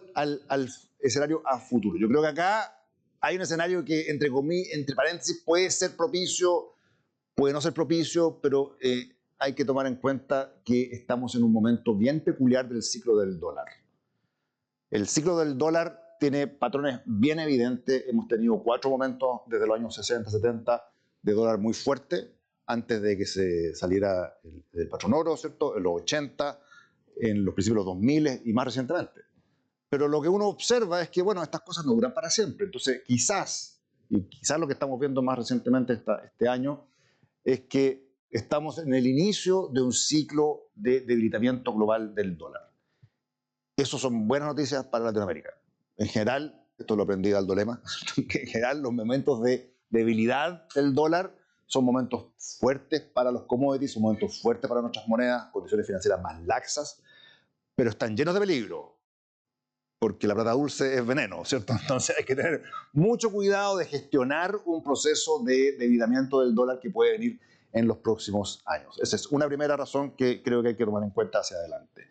escenario a futuro. Yo creo que acá hay un escenario que, entre paréntesis, puede ser propicio, puede no ser propicio, pero hay que tomar en cuenta que estamos en un momento bien peculiar del ciclo del dólar. El ciclo del dólar tiene patrones bien evidentes. Hemos tenido 4 momentos desde los años 60, 70 de dólar muy fuerte, antes de que se saliera el patrón oro, ¿cierto? En los 80, en los principios de los 2000 y más recientemente. Pero lo que uno observa es que, bueno, estas cosas no duran para siempre. Entonces, quizás lo que estamos viendo más recientemente este año es que estamos en el inicio de un ciclo de debilitamiento global del dólar. Eso son buenas noticias para Latinoamérica. En general, esto lo aprendí de Aldo Lema, en general los momentos de debilidad del dólar son momentos fuertes para los commodities, son momentos fuertes para nuestras monedas, condiciones financieras más laxas, pero están llenos de peligro, porque la plata dulce es veneno, ¿cierto? Entonces hay que tener mucho cuidado de gestionar un proceso de debilitamiento del dólar que puede venir en los próximos años. Esa es una primera razón que creo que hay que tomar en cuenta hacia adelante.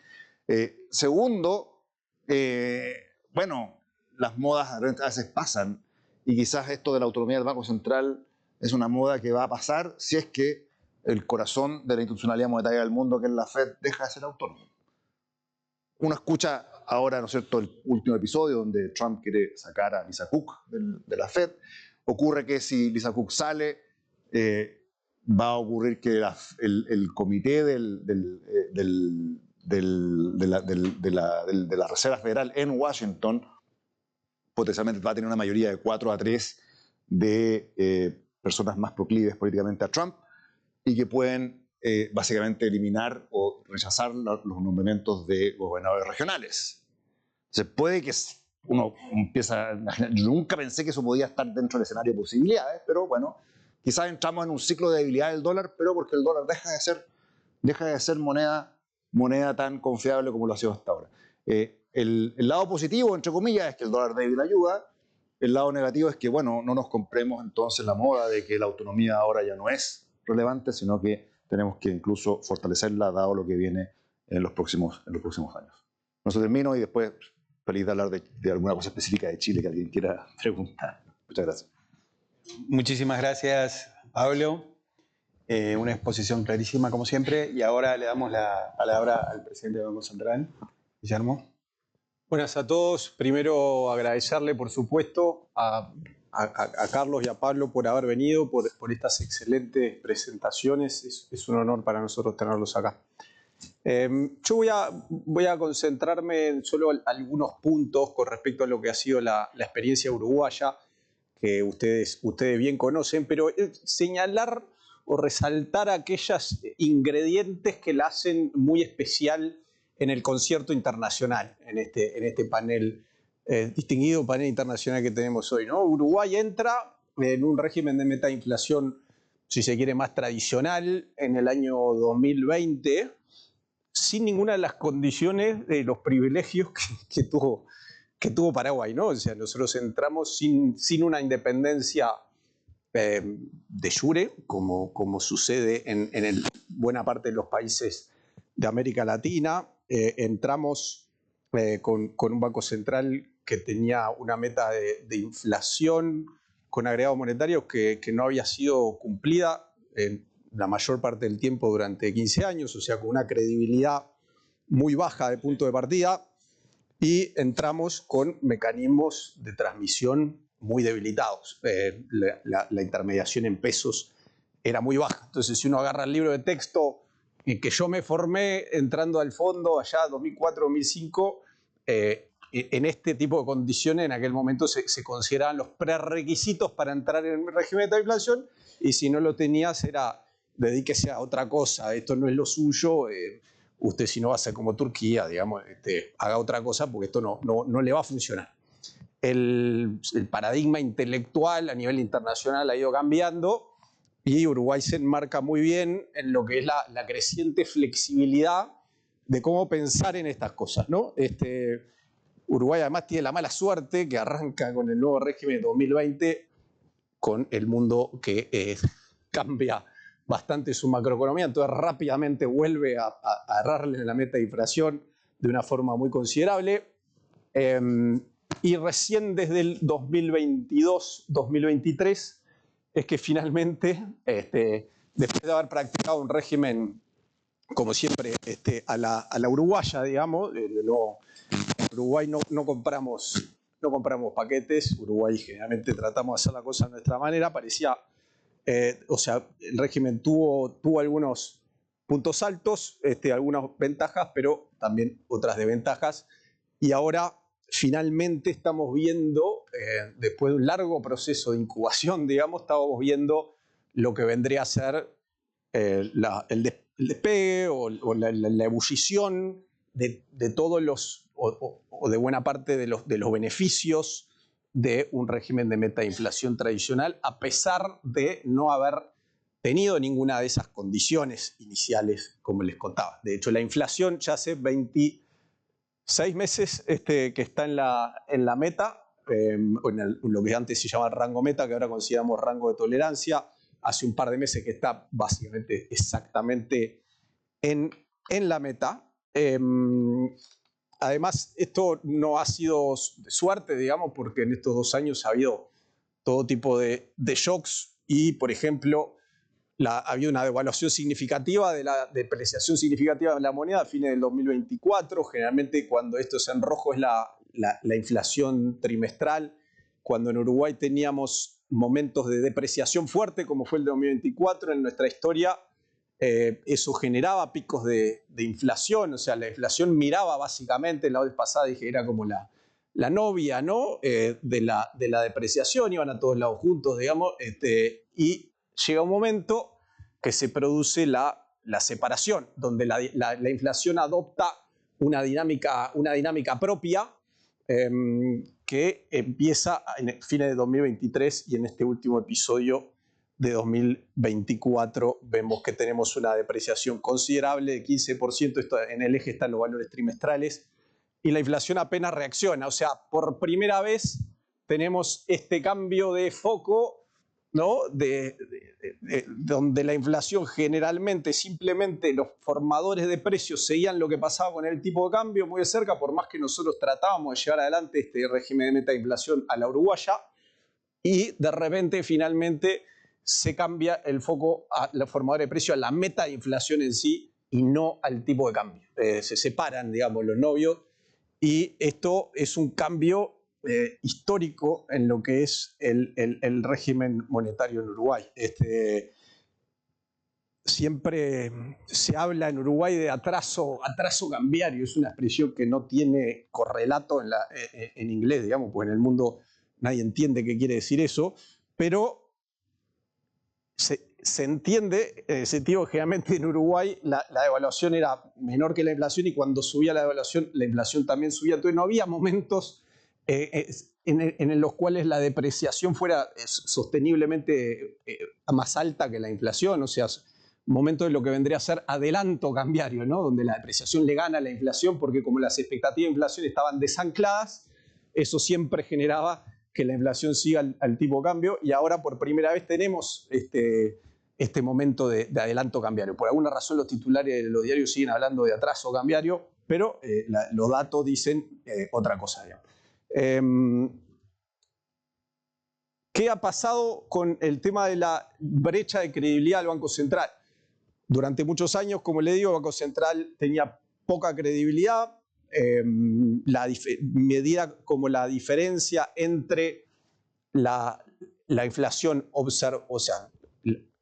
Segundo, bueno, las modas a veces pasan, y quizás esto de la autonomía del Banco Central es una moda que va a pasar si es que el corazón de la institucionalidad monetaria del mundo, que es la Fed, deja de ser autónomo. Uno escucha ahora, ¿no es cierto?, el último episodio donde Trump quiere sacar a Lisa Cook de la Fed. Ocurre que si Lisa Cook sale, va a ocurrir que el comité de la Reserva Federal en Washington potencialmente va a tener una mayoría de 4-3 de personas más proclives políticamente a Trump, y que pueden básicamente eliminar o rechazar los nombramientos de gobernadores regionales. Se puede que uno empieza a imaginar, yo nunca pensé que eso podía estar dentro del escenario de posibilidades, pero bueno, quizás entramos en un ciclo de debilidad del dólar, pero porque el dólar deja de ser moneda tan confiable como lo ha sido hasta ahora. El lado positivo, entre comillas, es que el dólar débil ayuda. El lado negativo es que, bueno, no nos compremos entonces la moda de que la autonomía ahora ya no es relevante, sino que tenemos que incluso fortalecerla dado lo que viene en los próximos años. No se termino y después feliz de hablar de alguna cosa específica de Chile que alguien quiera preguntar. Muchas gracias. Muchísimas gracias, Pablo. Una exposición clarísima, como siempre. Y ahora le damos la palabra al presidente del Banco Central, Guillermo. Buenas a todos. Primero agradecerle, por supuesto, a Carlos y a Pablo por haber venido, por estas excelentes presentaciones. Es un honor para nosotros tenerlos acá. Yo voy a concentrarme en solo algunos puntos con respecto a lo que ha sido la experiencia uruguaya, que ustedes bien conocen, pero señalar o resaltar aquellos ingredientes que la hacen muy especial en el concierto internacional, en este panel, distinguido panel internacional que tenemos hoy, ¿no? Uruguay entra en un régimen de meta de inflación, si se quiere, más tradicional en el año 2020, sin ninguna de las condiciones de los privilegios que tuvo Paraguay, ¿no? O sea, nosotros entramos sin una independencia de jure, como sucede en buena parte de los países de América Latina. Entramos con un Banco Central que tenía una meta de inflación con agregados monetarios que no había sido cumplida en la mayor parte del tiempo durante 15 años, o sea, con una credibilidad muy baja de punto de partida, y entramos con mecanismos de transmisión muy debilitados. La intermediación en pesos era muy baja. Entonces, si uno agarra el libro de texto que yo me formé entrando al fondo allá 2004-2005, en este tipo de condiciones en aquel momento se consideraban los prerequisitos para entrar en el régimen de inflación, y si no lo tenías era dedíquese a otra cosa, esto no es lo suyo, usted si no va a ser como Turquía, digamos, haga otra cosa porque esto no le va a funcionar. El paradigma intelectual a nivel internacional ha ido cambiando y Uruguay se enmarca muy bien en lo que es la creciente flexibilidad de cómo pensar en estas cosas, ¿no? Uruguay además tiene la mala suerte que arranca con el nuevo régimen de 2020 con el mundo que cambia bastante su macroeconomía, entonces rápidamente vuelve a errarle en la meta de inflación de una forma muy considerable. Y recién desde el 2022-2023 es que finalmente, después de haber practicado un régimen, como siempre, a la uruguaya, digamos, en Uruguay no compramos paquetes, Uruguay generalmente tratamos de hacer la cosa de nuestra manera, parecía, o sea, el régimen tuvo algunos puntos altos, algunas ventajas, pero también otras desventajas, y ahora finalmente estamos viendo, después de un largo proceso de incubación, digamos, estamos viendo lo que vendría a ser el despegue o la ebullición de todos los, o de buena parte de los beneficios de un régimen de meta de inflación tradicional, a pesar de no haber tenido ninguna de esas condiciones iniciales, como les contaba. De hecho, la inflación ya hace 26 meses que está en la meta, en lo que antes se llama el rango meta, que ahora consideramos rango de tolerancia. Hace un par de meses que está básicamente exactamente en la meta. Además, esto no ha sido de suerte, digamos, porque en estos 2 años ha habido todo tipo de shocks y, por ejemplo, ha habido una devaluación significativa, de la depreciación significativa de la moneda a fines del 2024. Generalmente cuando esto es en rojo es la inflación trimestral. Cuando en Uruguay teníamos momentos de depreciación fuerte, como fue el de 2024 en nuestra historia, eso generaba picos de inflación. O sea, la inflación miraba básicamente, la vez pasada dije, era como la novia, ¿no? de la depreciación, iban a todos lados juntos, digamos, y llega un momento que se produce la separación, donde la inflación adopta una dinámica propia, que empieza en fines de 2023 y en este último episodio de 2024 vemos que tenemos una depreciación considerable de 15%, esto en el eje están los valores trimestrales, y la inflación apenas reacciona. O sea, por primera vez tenemos este cambio de foco, ¿no? Donde la inflación generalmente, simplemente los formadores de precios seguían lo que pasaba con el tipo de cambio muy de cerca, por más que nosotros tratábamos de llevar adelante este régimen de meta de inflación a la uruguaya, y de repente finalmente se cambia el foco a los formadores de precios, a la meta de inflación en sí y no al tipo de cambio. Se separan, digamos, los novios, y esto es un cambio histórico en lo que es el régimen monetario en Uruguay. Siempre se habla en Uruguay de atraso cambiario, es una expresión que no tiene correlato en inglés, digamos, porque en el mundo nadie entiende qué quiere decir eso, pero se entiende en el sentido que generalmente en Uruguay la devaluación era menor que la inflación, y cuando subía la devaluación, la inflación también subía. Entonces no había momentos en los cuales la depreciación fuera sosteniblemente más alta que la inflación, o sea, momentos de lo que vendría a ser adelanto cambiario, ¿no? Donde la depreciación le gana a la inflación, porque como las expectativas de inflación estaban desancladas, eso siempre generaba que la inflación siga al tipo de cambio, y ahora por primera vez tenemos este momento de adelanto cambiario. Por alguna razón los titulares de los diarios siguen hablando de atraso cambiario, pero los datos dicen otra cosa, digamos. ¿Qué ha pasado con el tema de la brecha de credibilidad del Banco Central? Durante muchos años, como le digo, el Banco Central tenía poca credibilidad, medida como la diferencia entre la inflación, o sea,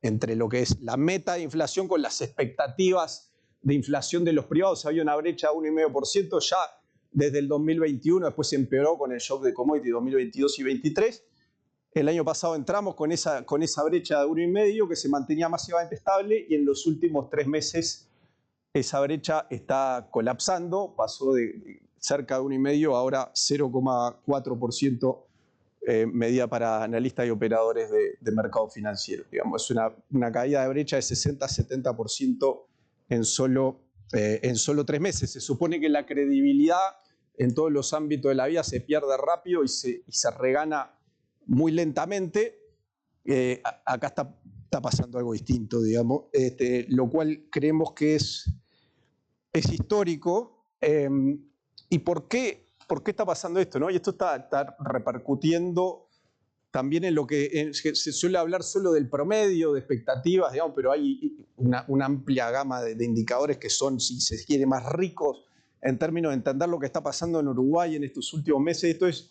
entre lo que es la meta de inflación con las expectativas de inflación de los privados. Había una brecha de 1,5% ya desde el 2021, después se empeoró con el shock de commodity 2022 y 2023. El año pasado entramos con esa brecha de 1,5 que se mantenía masivamente estable, y en los últimos 3 meses esa brecha está colapsando, pasó de cerca de 1,5 a ahora 0,4%, medida para analistas y operadores de mercado financiero. Digamos, es una caída de brecha de 60-70% en solo 3 meses. Se supone que la credibilidad en todos los ámbitos de la vida se pierde rápido y se regana muy lentamente. Acá está pasando algo distinto, digamos, lo cual creemos que es histórico. ¿Y por qué está pasando esto, ¿no? Y esto está repercutiendo también en lo que se suele hablar solo del promedio de expectativas, digamos, pero hay una amplia gama de indicadores que son, si se quiere, más ricos en términos de entender lo que está pasando en Uruguay en estos últimos meses. Esto es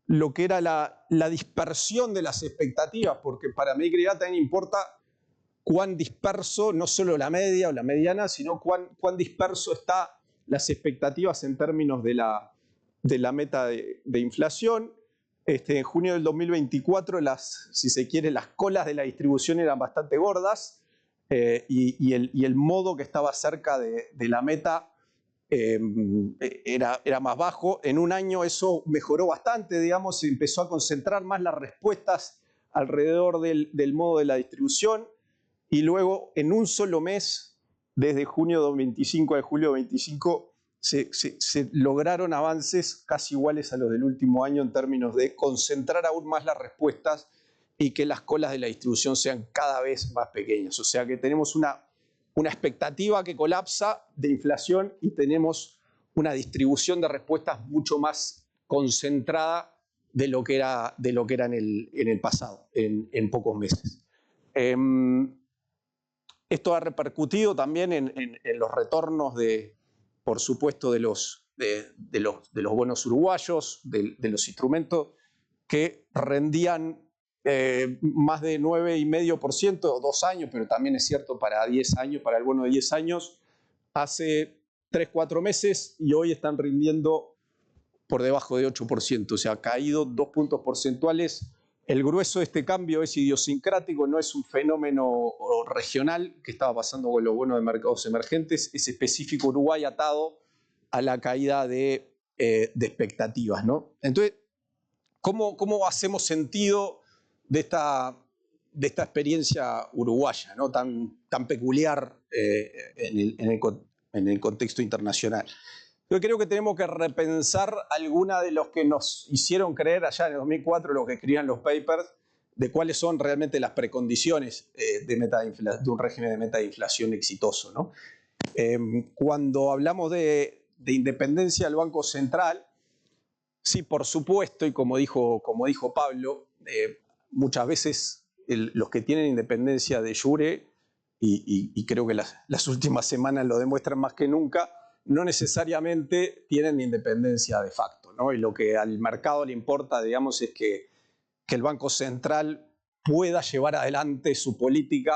lo que era la dispersión de las expectativas, porque para mi credibilidad también importa cuán disperso, no solo la media o la mediana, sino cuán disperso están las expectativas en términos de la meta de inflación. En junio del 2024, si se quiere, las colas de la distribución eran bastante gordas, y el modo que estaba cerca de la meta era más bajo. En un año eso mejoró bastante, digamos, se empezó a concentrar más las respuestas alrededor del modo de la distribución, y luego en un solo mes, desde junio 2025 a julio 2025, se lograron avances casi iguales a los del último año en términos de concentrar aún más las respuestas y que las colas de la distribución sean cada vez más pequeñas. O sea que tenemos una expectativa que colapsa de inflación, y tenemos una distribución de respuestas mucho más concentrada de lo que era en el pasado, en pocos meses. Esto ha repercutido también en los retornos por supuesto, de los bonos uruguayos, de los instrumentos que rendían más de 9,5%, 2 años, pero también es cierto para 10 años, para el bono de 10 años, hace 3-4 meses, y hoy están rindiendo por debajo de 8%, o sea, ha caído 2 puntos porcentuales. El grueso de este cambio es idiosincrático, no es un fenómeno regional que estaba pasando con los bonos de mercados emergentes, es específico Uruguay atado a la caída de expectativas, ¿no? Entonces, ¿cómo hacemos sentido de esta experiencia uruguaya, ¿no? tan peculiar en el contexto internacional? Yo creo que tenemos que repensar alguna de los que nos hicieron creer allá en el 2004, los que escribían los papers, de cuáles son realmente las precondiciones de un régimen de meta de inflación exitoso, ¿no? Cuando hablamos de independencia del Banco Central, sí, por supuesto, y como dijo Pablo, muchas veces los que tienen independencia de jure, y creo que las últimas semanas lo demuestran más que nunca, no necesariamente tienen independencia de facto, ¿no? Y lo que al mercado le importa, digamos, es que el Banco Central pueda llevar adelante su política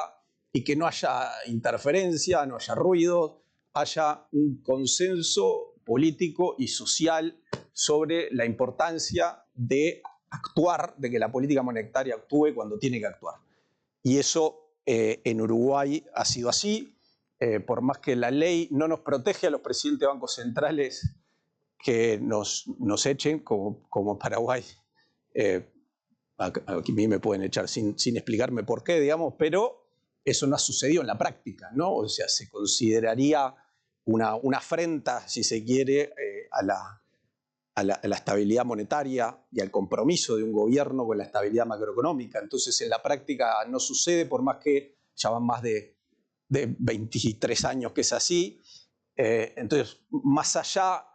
y que no haya interferencia, no haya ruido, haya un consenso político y social sobre la importancia de actuar, de que la política monetaria actúe cuando tiene que actuar. Y eso en Uruguay ha sido así. Por más que la ley no nos protege a los presidentes de bancos centrales que nos echen, como Paraguay, aquí me pueden echar sin explicarme por qué, digamos, pero eso no ha sucedido en la práctica, ¿no? O sea, se consideraría una afrenta, si se quiere, a la estabilidad monetaria y al compromiso de un gobierno con la estabilidad macroeconómica. Entonces, en la práctica no sucede, por más que ya van más de 23 años que es así. Entonces, más allá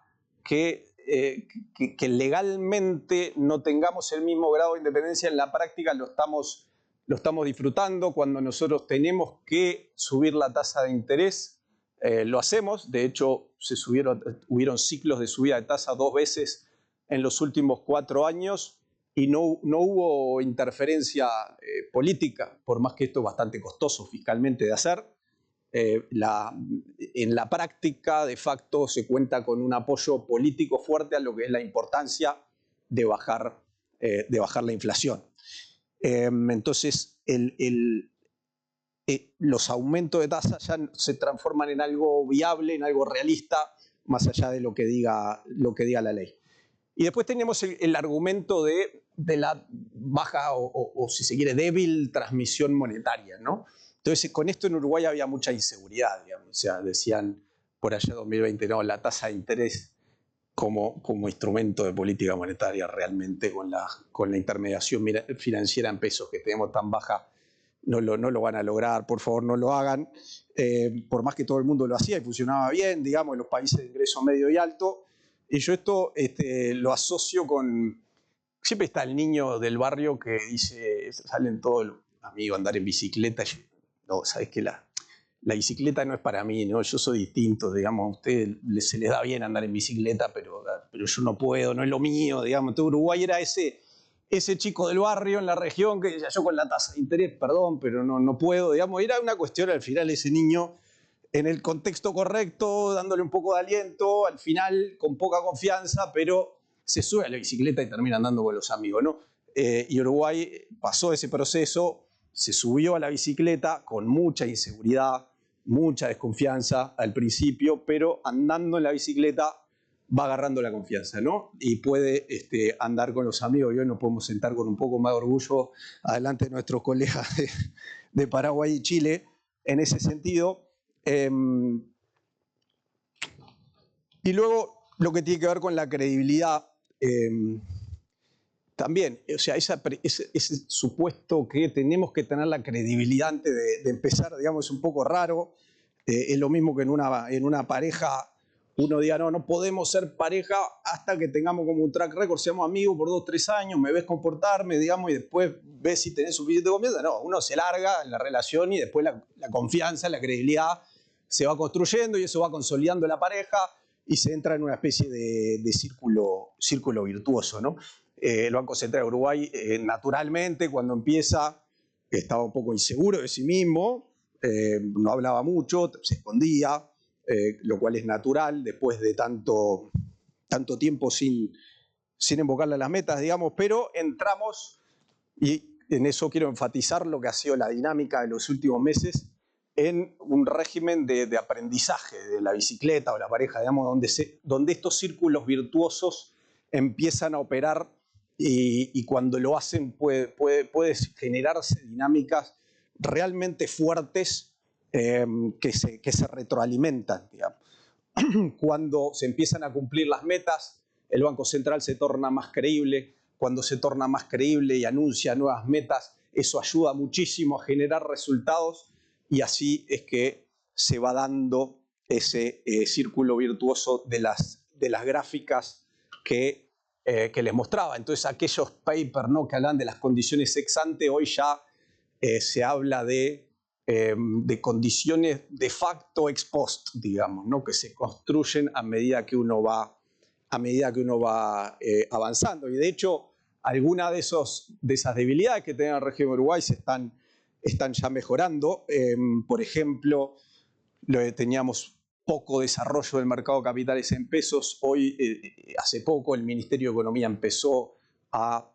que legalmente no tengamos el mismo grado de independencia, en la práctica lo estamos disfrutando. Cuando nosotros tenemos que subir la tasa de interés, lo hacemos. De hecho, hubieron ciclos de subida de tasa 2 veces en los últimos 4 años y no hubo interferencia política, por más que esto es bastante costoso fiscalmente de hacer. En la práctica, de facto, se cuenta con un apoyo político fuerte a lo que es la importancia de bajar la inflación. Entonces, los aumentos de tasas ya se transforman en algo viable, en algo realista, más allá de lo que diga la ley. Y después tenemos el argumento de la baja o si se quiere, débil transmisión monetaria, ¿no? Entonces, con esto en Uruguay había mucha inseguridad, digamos. O sea, decían por allá 2020, no, la tasa de interés como instrumento de política monetaria realmente con la intermediación financiera en pesos que tenemos tan baja, no lo van a lograr, por favor no lo hagan. Por más que todo el mundo lo hacía y funcionaba bien, digamos, en los países de ingreso medio y alto. Y yo esto lo asocio con... Siempre está el niño del barrio que dice, salen todos los amigos a andar en bicicleta. No, sabes que la bicicleta no es para mí, ¿no? Yo soy distinto, digamos, a ustedes se les da bien andar en bicicleta, pero yo no puedo, no es lo mío, digamos. Entonces Uruguay era ese chico del barrio en la región que decía, yo con la tasa de interés, perdón, pero no puedo, digamos. Era una cuestión al final ese niño en el contexto correcto, dándole un poco de aliento, al final con poca confianza, pero se sube a la bicicleta y termina andando con los amigos, ¿no? Y Uruguay pasó ese proceso, se subió a la bicicleta con mucha inseguridad, mucha desconfianza al principio, pero andando en la bicicleta va agarrando la confianza, ¿no? Y puede andar con los amigos. Y hoy nos podemos sentar con un poco más de orgullo adelante de nuestros colegas de Paraguay y Chile en ese sentido. Y luego lo que tiene que ver con la credibilidad. También, o sea, ese supuesto que tenemos que tener la credibilidad antes de empezar, digamos, es un poco raro. Es lo mismo que en una pareja uno diga, no podemos ser pareja hasta que tengamos como un track record, seamos amigos por 2 o 3 años, me ves comportarme, digamos, y después ves si tenés suficiente confianza. No, uno se larga en la relación y después la confianza, la credibilidad se va construyendo y eso va consolidando la pareja y se entra en una especie de círculo virtuoso, ¿no? El Banco Central de Uruguay, naturalmente, cuando empieza, estaba un poco inseguro de sí mismo, no hablaba mucho, se escondía, lo cual es natural después de tanto tiempo sin invocarle a las metas, digamos, pero entramos, y en eso quiero enfatizar lo que ha sido la dinámica de los últimos meses, en un régimen de aprendizaje de la bicicleta o la pareja, digamos, donde estos círculos virtuosos empiezan a operar y cuando lo hacen puede generarse dinámicas realmente fuertes que se retroalimentan, digamos. Cuando se empiezan a cumplir las metas, el Banco Central se torna más creíble. Cuando se torna más creíble y anuncia nuevas metas, eso ayuda muchísimo a generar resultados y así es que se va dando ese círculo virtuoso de las gráficas que les mostraba. Entonces aquellos papers, ¿no?, que hablan de las condiciones ex ante, hoy ya se habla de condiciones de facto ex post, digamos, ¿no?, que se construyen a medida que uno va avanzando. Y de hecho, algunas de esas debilidades que tenía el régimen de Uruguay se están ya mejorando. Por ejemplo, teníamos poco desarrollo del mercado de capitales en pesos. Hoy, hace poco, el Ministerio de Economía empezó a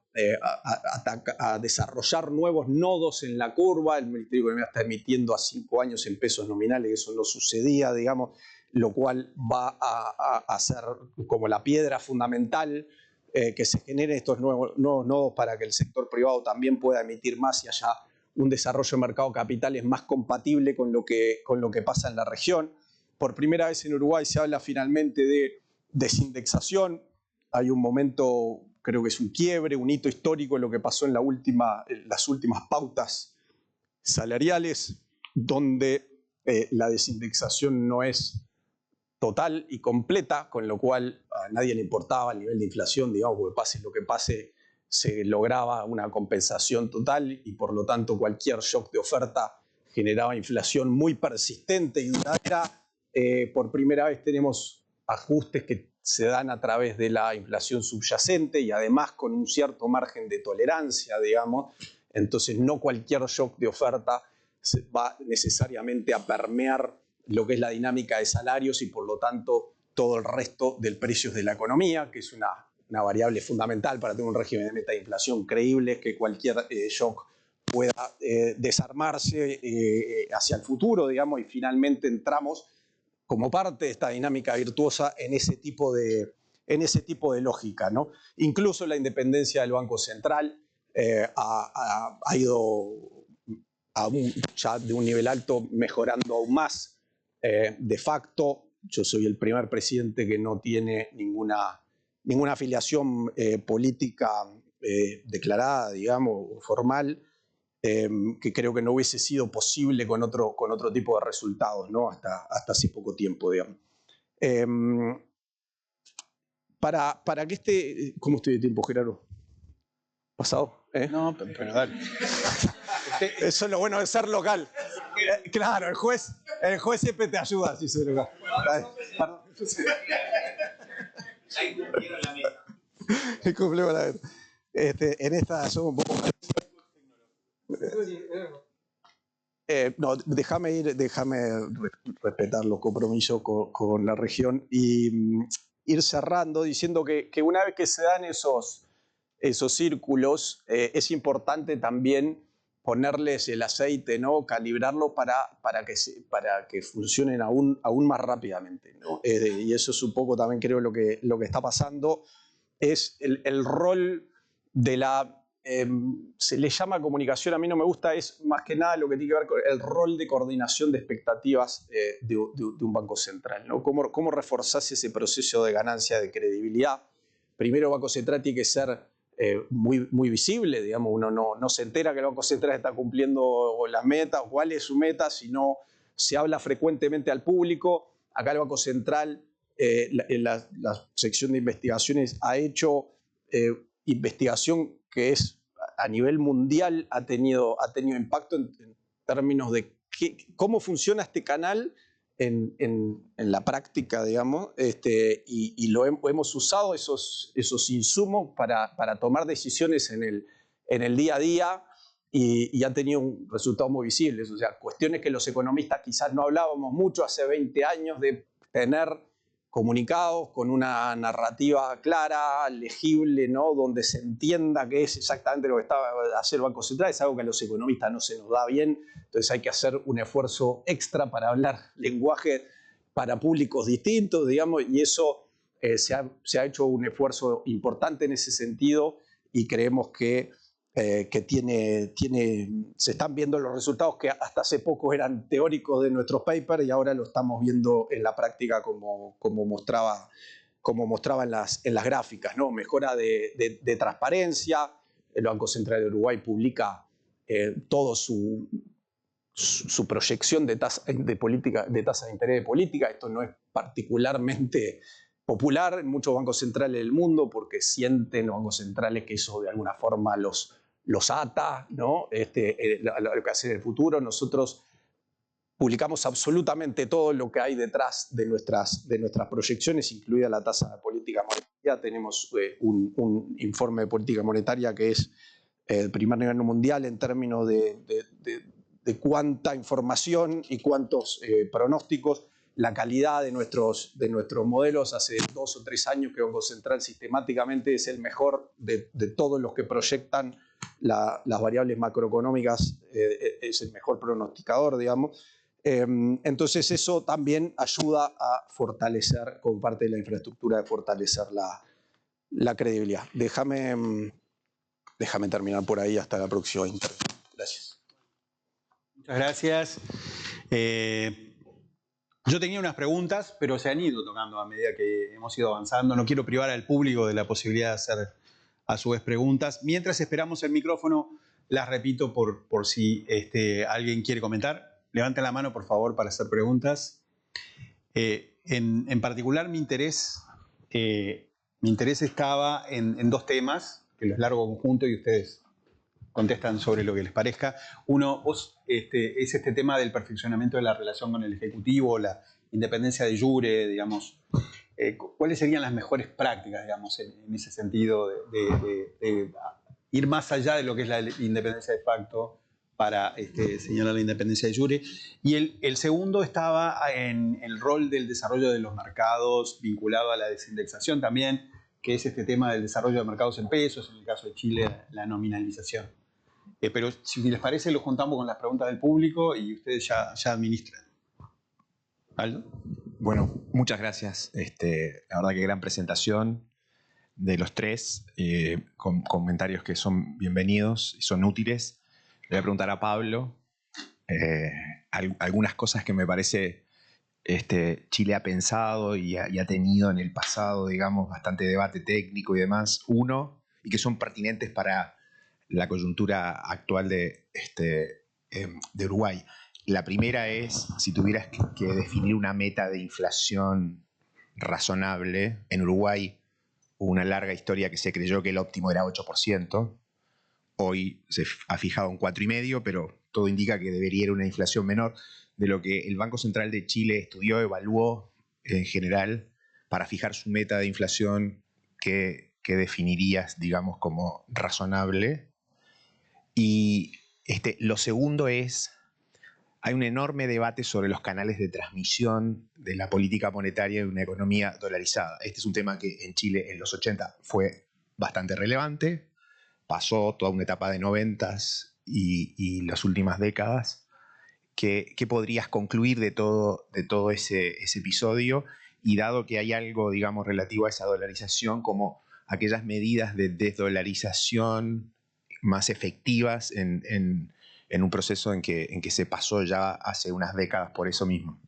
desarrollar nuevos nodos en la curva. El Ministerio de Economía está emitiendo a 5 años en pesos nominales, eso no sucedía, digamos, lo cual va a ser como la piedra fundamental, que se generen estos nuevos nodos para que el sector privado también pueda emitir más y haya un desarrollo de mercado de capitales más compatible con lo que pasa en la región. Por primera vez en Uruguay se habla finalmente de desindexación. Hay un momento, creo que es un quiebre, un hito histórico en lo que pasó en las últimas pautas salariales, donde la desindexación no es total y completa, con lo cual a nadie le importaba el nivel de inflación, digamos, porque pase lo que pase, se lograba una compensación total y por lo tanto cualquier shock de oferta generaba inflación muy persistente y duradera. Por primera vez tenemos ajustes que se dan a través de la inflación subyacente y además con un cierto margen de tolerancia, digamos. Entonces no cualquier shock de oferta va necesariamente a permear lo que es la dinámica de salarios y por lo tanto todo el resto del precios de la economía, que es una variable fundamental para tener un régimen de meta de inflación creíble, que cualquier shock pueda desarmarse hacia el futuro, digamos, y finalmente entramos como parte de esta dinámica virtuosa en ese tipo de lógica, ¿no? Incluso la independencia del Banco Central ha ido ya de un nivel alto mejorando aún más. De facto, yo soy el primer presidente que no tiene ninguna afiliación política declarada, digamos, formal, que creo que no hubiese sido posible con otro tipo de resultados, ¿no? Hasta hace poco tiempo, digamos. Para que ¿Cómo estoy de tiempo, Gerardo? ¿Pasado? No, pero dale. Eso es lo bueno de ser local. Claro, el juez siempre te ayuda si soy local. Perdón. Ahí cumplieron la meta. Cumplimos la meta. En esta somos un poco más. No, déjame respetar los compromisos con la región y ir cerrando diciendo que una vez que se dan esos círculos, es importante también ponerles el aceite, ¿no? Calibrarlo para que funcionen aún más rápidamente, ¿no? Y eso es un poco también creo lo que está pasando, es el rol de se le llama comunicación, a mí no me gusta, es más que nada lo que tiene que ver con el rol de coordinación de expectativas de un banco central, ¿no? ¿Cómo reforzás ese proceso de ganancia de credibilidad? Primero, el Banco Central tiene que ser muy visible, digamos, uno no se entera que el Banco Central está cumpliendo las metas o cuál es su meta, sino se habla frecuentemente al público. Acá el Banco Central, la sección de investigaciones, ha hecho investigación que es a nivel mundial, ha tenido impacto en términos de cómo funciona este canal en la práctica, digamos, y hemos usado esos insumos para tomar decisiones en el día a día y han tenido resultados muy visibles. O sea, cuestiones que los economistas quizás no hablábamos mucho hace 20 años de tener comunicados con una narrativa clara, legible, ¿no? Donde se entienda qué es exactamente lo que está haciendo el Banco Central. Es algo que a los economistas no se nos da bien, entonces hay que hacer un esfuerzo extra para hablar lenguaje para públicos distintos, digamos, y eso se ha hecho un esfuerzo importante en ese sentido y creemos que se están viendo los resultados que hasta hace poco eran teóricos de nuestros papers y ahora lo estamos viendo en la práctica como mostraba en las gráficas, ¿no? Mejora de transparencia. El Banco Central de Uruguay publica todo su proyección de tasa de interés de política. Esto no es particularmente popular en muchos bancos centrales del mundo porque sienten los bancos centrales que eso de alguna forma los ata, ¿no? Lo que hace en el futuro. Nosotros publicamos absolutamente todo lo que hay detrás de nuestras proyecciones, incluida la tasa de política monetaria. Tenemos un informe de política monetaria que es el primer nivel mundial en términos de cuánta información y cuántos pronósticos. La calidad de nuestros modelos hace 2 o 3 años que el Banco Central sistemáticamente es el mejor de todos los que proyectan las variables macroeconómicas, es el mejor pronosticador, digamos. Entonces eso también ayuda a fortalecer, como parte de la infraestructura, de fortalecer la credibilidad. Déjame terminar por ahí hasta la próxima intervención. Gracias. Muchas gracias. Yo tenía unas preguntas, pero se han ido tocando a medida que hemos ido avanzando. No quiero privar al público de la posibilidad de hacer a su vez preguntas. Mientras esperamos el micrófono, las repito por si alguien quiere comentar. Levanten la mano, por favor, para hacer preguntas. En particular, mi interés estaba en 2 temas, que los largo conjunto y ustedes contestan sobre lo que les parezca. Uno es este tema del perfeccionamiento de la relación con el Ejecutivo, la independencia de jure, digamos. ¿Cuáles serían las mejores prácticas, digamos, en ese sentido de ir más allá de lo que es la independencia de facto para señalar la independencia de jure? Y el segundo estaba en el rol del desarrollo de los mercados vinculado a la desindexación también, que es este tema del desarrollo de mercados en pesos, en el caso de Chile, la nominalización. Pero si les parece, lo juntamos con las preguntas del público y ustedes ya administran. ¿Aldo? Bueno, muchas gracias. La verdad que gran presentación de los 3, con comentarios que son bienvenidos y son útiles. Le voy a preguntar a Pablo algunas cosas que me parece Chile ha pensado y ha tenido en el pasado, digamos, bastante debate técnico y demás. Uno, y que son pertinentes para la coyuntura actual de Uruguay. La primera es, si tuvieras que definir una meta de inflación razonable, en Uruguay hubo una larga historia que se creyó que el óptimo era 8%, hoy se ha fijado un 4,5%, pero todo indica que debería ir una inflación menor de lo que el Banco Central de Chile estudió, evaluó en general para fijar su meta de inflación que definirías, digamos, como razonable. Y lo segundo es, hay un enorme debate sobre los canales de transmisión de la política monetaria en una economía dolarizada. Este es un tema que en Chile en los 80 fue bastante relevante, pasó toda una etapa de 90s y las últimas décadas. ¿Qué podrías concluir de todo ese episodio? Y dado que hay algo, digamos, relativo a esa dolarización, como aquellas medidas de desdolarización más efectivas en un proceso en que se pasó ya hace unas décadas por eso mismo.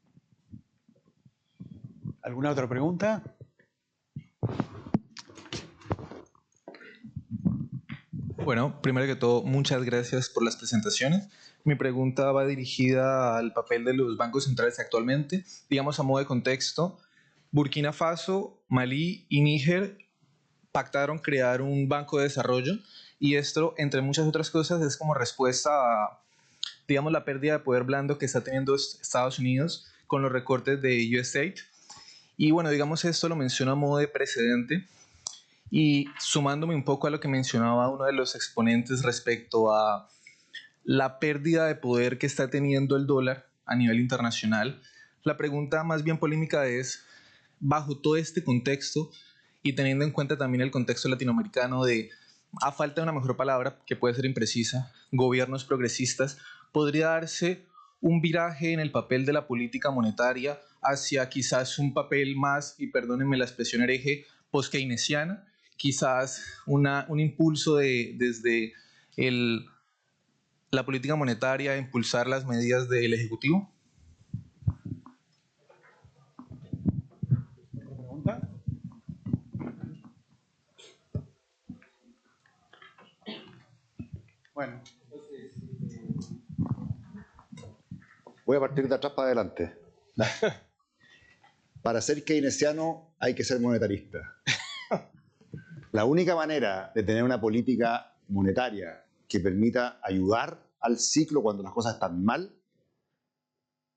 ¿Alguna otra pregunta? Bueno, primero que todo, muchas gracias por las presentaciones. Mi pregunta va dirigida al papel de los bancos centrales actualmente. Digamos, a modo de contexto, Burkina Faso, Malí y Níger pactaron crear un banco de desarrollo, y esto, entre muchas otras cosas, es como respuesta a, digamos, la pérdida de poder blando que está teniendo Estados Unidos con los recortes de USAID. Y bueno, digamos, esto lo menciono a modo de precedente. Y sumándome un poco a lo que mencionaba uno de los exponentes respecto a la pérdida de poder que está teniendo el dólar a nivel internacional, la pregunta más bien polémica es, bajo todo este contexto y teniendo en cuenta también el contexto latinoamericano de, a falta de una mejor palabra, que puede ser imprecisa, gobiernos progresistas, ¿podría darse un viraje en el papel de la política monetaria hacia quizás un papel más, y perdónenme la expresión hereje, post-keynesiana, quizás un impulso desde la política monetaria a impulsar las medidas del Ejecutivo? ¿Pregunta? Bueno, Voy a partir de atrás para adelante. Para ser keynesiano hay que ser monetarista. La única manera de tener una política monetaria que permita ayudar al ciclo cuando las cosas están mal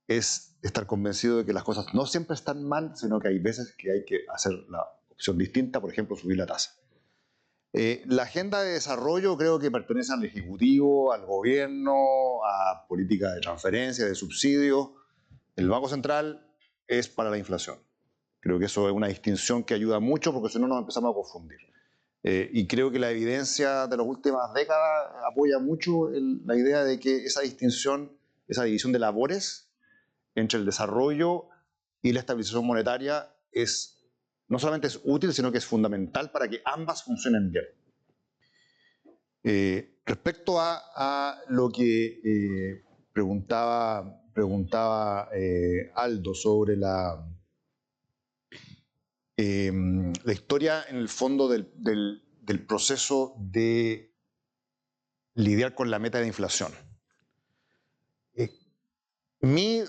es estar convencido de que las cosas no siempre están mal, sino que hay veces que hay que hacer la opción distinta, por ejemplo, subir la tasa. La agenda de desarrollo creo que pertenece al Ejecutivo, al Gobierno, a política de transferencia, de subsidios. El Banco Central es para la inflación. Creo que eso es una distinción que ayuda mucho porque si no nos empezamos a confundir. Y creo que la evidencia de las últimas décadas apoya mucho la idea de que esa distinción, esa división de labores entre el desarrollo y la estabilización monetaria no solamente es útil, sino que es fundamental para que ambas funcionen bien. Respecto a lo que preguntaba Aldo sobre la historia, en el fondo, del proceso de lidiar con la meta de inflación. Mi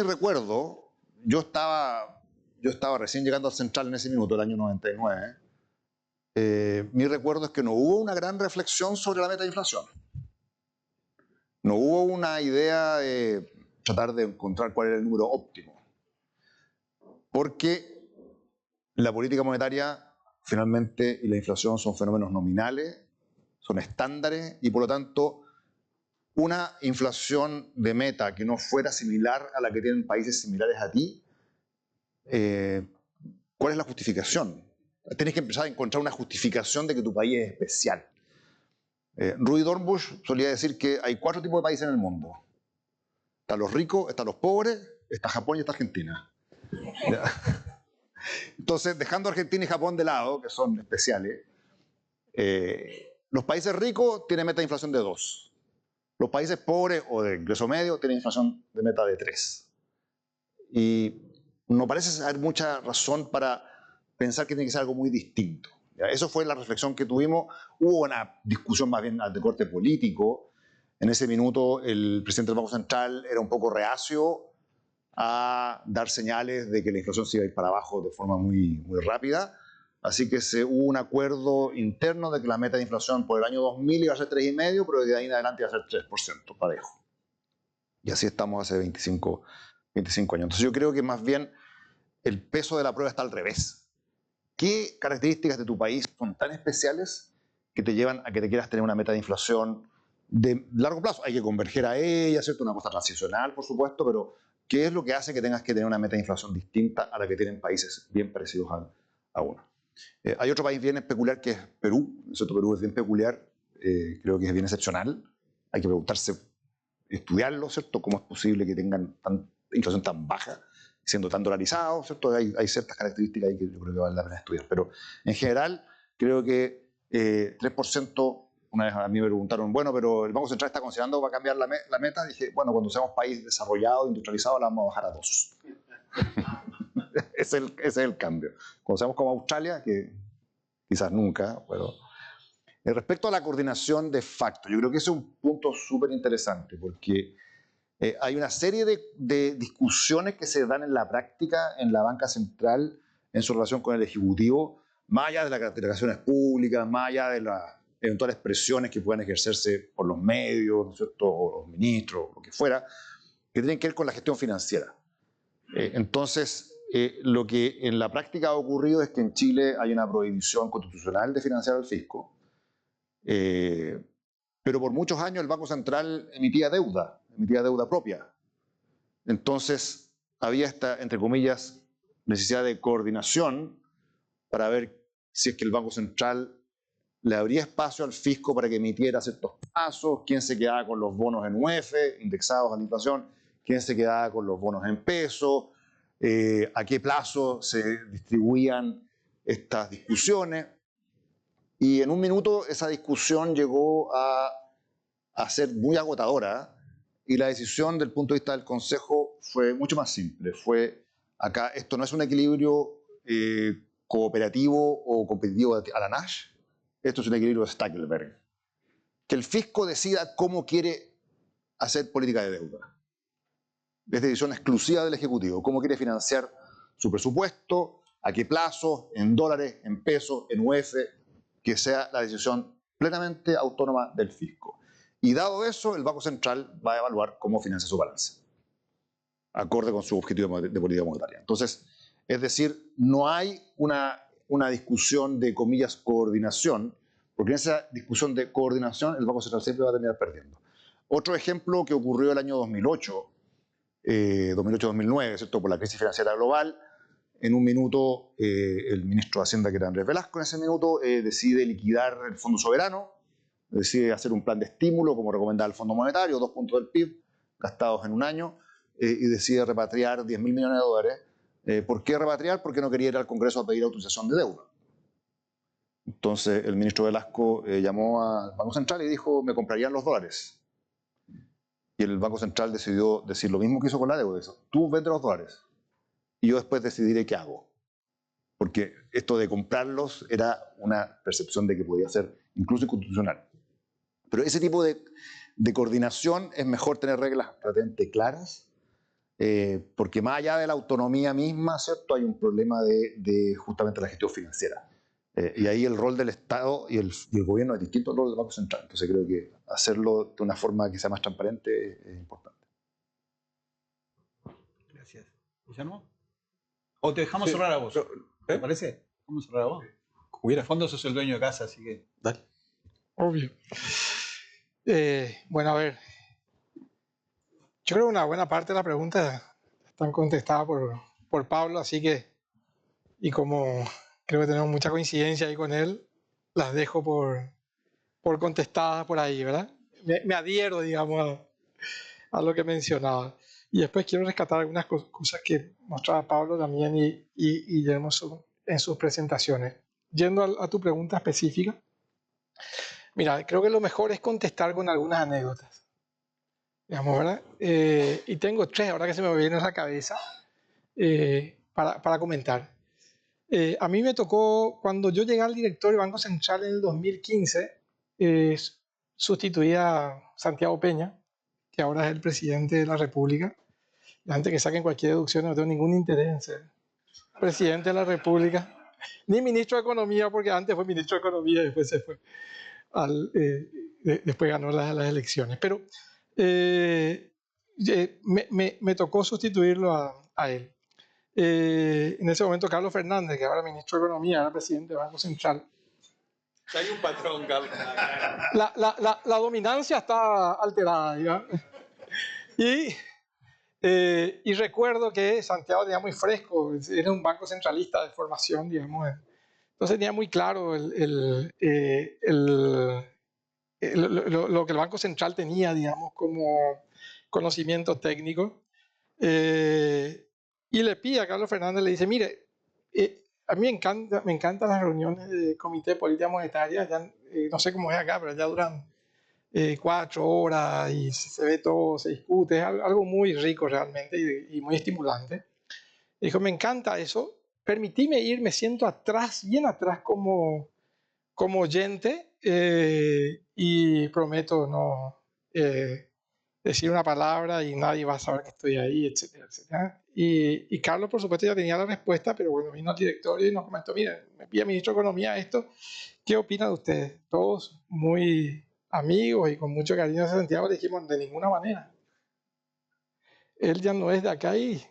recuerdo, yo estaba recién llegando al Central en ese minuto, el año 99. Mi recuerdo es que no hubo una gran reflexión sobre la meta de inflación. No hubo una idea de tratar de encontrar cuál era el número óptimo. Porque la política monetaria, finalmente, y la inflación son fenómenos nominales, son estándares, y por lo tanto, una inflación de meta que no fuera similar a la que tienen países similares a ti, ¿cuál es la justificación? Tienes que empezar a encontrar una justificación de que tu país es especial. Rudy Dornbusch solía decir que hay 4 tipos de países en el mundo. Están los ricos, están los pobres, está Japón y está Argentina. Entonces, dejando Argentina y Japón de lado, que son especiales, los países ricos tienen meta de inflación de 2. Los países pobres o de ingreso medio tienen inflación de meta de 3. Y no parece haber mucha razón para pensar que tiene que ser algo muy distinto. Eso fue la reflexión que tuvimos. Hubo una discusión más bien de corte político. En ese minuto el presidente del Banco Central era un poco reacio a dar señales de que la inflación se iba a ir para abajo de forma muy, muy rápida. Así que hubo un acuerdo interno de que la meta de inflación por el año 2000 iba a ser 3,5%, pero de ahí en adelante iba a ser 3%, parejo. Y así estamos hace 25 años. Entonces yo creo que más bien el peso de la prueba está al revés. ¿Qué características de tu país son tan especiales que te llevan a que te quieras tener una meta de inflación de largo plazo? Hay que converger a ella, ¿cierto? Una cosa transicional, por supuesto, pero ¿qué es lo que hace que tengas que tener una meta de inflación distinta a la que tienen países bien parecidos a uno? Hay otro país bien peculiar que es Perú, ¿cierto? Perú es bien peculiar, creo que es bien excepcional. Hay que preguntarse, estudiarlo, ¿cierto? ¿Cómo es posible que tengan inflación tan baja, siendo tan dolarizado, ¿cierto? Hay ciertas características ahí que yo creo que vale la pena estudiar. Pero en general, creo que 3%, una vez a mí me preguntaron, bueno, pero el Banco Central está considerando va a cambiar la meta. Dije, bueno, cuando seamos país desarrollado, industrializado, la vamos a bajar a 2. Ese es el cambio. Cuando seamos como Australia, que quizás nunca, pero... Respecto a la coordinación de facto, yo creo que ese es un punto súper interesante, porque hay una serie de discusiones que se dan en la práctica en la banca central en su relación con el Ejecutivo, más allá de las declaraciones públicas, más allá de las eventuales presiones que puedan ejercerse por los medios, ¿no es cierto?, o los ministros, lo que fuera, que tienen que ver con la gestión financiera. Entonces, lo que en la práctica ha ocurrido es que en Chile hay una prohibición constitucional de financiar al fisco, pero por muchos años el Banco Central emitía deuda propia. Entonces, había esta, entre comillas, necesidad de coordinación para ver si es que el Banco Central le abría espacio al fisco para que emitiera ciertos plazos, quién se quedaba con los bonos en UF, indexados a la inflación, quién se quedaba con los bonos en peso, a qué plazo se distribuían estas discusiones. Y en un minuto esa discusión llegó a ser muy agotadora y la decisión del punto de vista del Consejo fue mucho más simple. Fue, acá esto no es un equilibrio cooperativo o competitivo a la Nash, esto es un equilibrio de Stackelberg. Que el fisco decida cómo quiere hacer política de deuda. Es decisión exclusiva del Ejecutivo, cómo quiere financiar su presupuesto, a qué plazo, en dólares, en pesos, en UF, que sea la decisión plenamente autónoma del fisco. Y dado eso, el Banco Central va a evaluar cómo financia su balance, acorde con su objetivo de política monetaria. Entonces, es decir, no hay una discusión de, comillas, coordinación, porque en esa discusión de coordinación el Banco Central siempre va a terminar perdiendo. Otro ejemplo que ocurrió el año 2008, 2008-2009, ¿cierto? Por la crisis financiera global, en un minuto el ministro de Hacienda, que era Andrés Velasco, en ese minuto decide liquidar el Fondo Soberano, decide hacer un plan de estímulo, como recomendaba el Fondo Monetario, 2 puntos del PIB gastados en un año, y decide repatriar 10.000 millones de dólares. ¿Por qué repatriar? Porque no quería ir al Congreso a pedir autorización de deuda. Entonces el ministro Velasco llamó al Banco Central y dijo, me comprarían los dólares. Y el Banco Central decidió decir lo mismo que hizo con la deuda. Dijo, tú vende los dólares y yo después decidiré qué hago. Porque esto de comprarlos era una percepción de que podía ser incluso inconstitucional. Pero ese tipo de coordinación es mejor tener reglas relativamente claras, porque más allá de la autonomía misma, ¿cierto? Hay un problema de justamente la gestión financiera. Y ahí el rol del Estado y el gobierno es distinto al rol del Banco Central. Entonces creo que hacerlo de una forma que sea más transparente es importante. Gracias. ¿Guillermo? ¿O te dejamos cerrar a vos? ¿Te parece? ¿Vamos a cerrar a vos? En el fondo sos el dueño de casa, así que... Dale. Obvio. Bueno, a ver. Yo creo que una buena parte de la pregunta están contestadas por Pablo, así que, y como creo que tenemos mucha coincidencia ahí con él, las dejo por contestadas por ahí, ¿verdad? Me adhiero, digamos, a lo que mencionaba. Y después quiero rescatar algunas cosas que mostraba Pablo también y Guillermo en sus presentaciones. Yendo a tu pregunta específica, mira, creo que lo mejor es contestar con algunas anécdotas, digamos, ¿verdad? Y tengo 3 ahora que se me vienen a la cabeza para comentar. A mí me tocó, cuando yo llegué al directorio del Banco Central en el 2015, sustituí a Santiago Peña, que ahora es el presidente de la República. Y antes que saquen cualquier deducción, no tengo ningún interés en ser presidente de la República, ni ministro de Economía, porque antes fue ministro de Economía y después se fue. Después ganó las elecciones. Pero me tocó sustituirlo a él. En ese momento Carlos Fernández, que ahora ministro de Economía, era presidente del Banco Central. Hay un patrón, Carlos. La dominancia está alterada, digamos. Y recuerdo que Santiago tenía muy fresco, era un banco centralista de formación, digamos. Entonces tenía muy claro lo que el Banco Central tenía, digamos, como conocimiento técnico. Y le pide a Carlos Fernández, le dice, mire, a mí me encantan las reuniones de Comité de Política Monetaria, ya, no sé cómo es acá, pero ya duran 4 horas y se ve todo, se discute, es algo muy rico realmente y muy estimulante. Dijo, me encanta eso, permitíme ir, me siento atrás, bien atrás como oyente y prometo no decir una palabra y nadie va a saber que estoy ahí, etcétera, etcétera. Y Carlos, por supuesto, ya tenía la respuesta, pero bueno, vino al directorio y nos comentó, mire, me pide el ministro de Economía esto, ¿qué opina de ustedes? Todos muy amigos y con mucho cariño a Santiago le dijimos, de ninguna manera. Él ya no es de acá y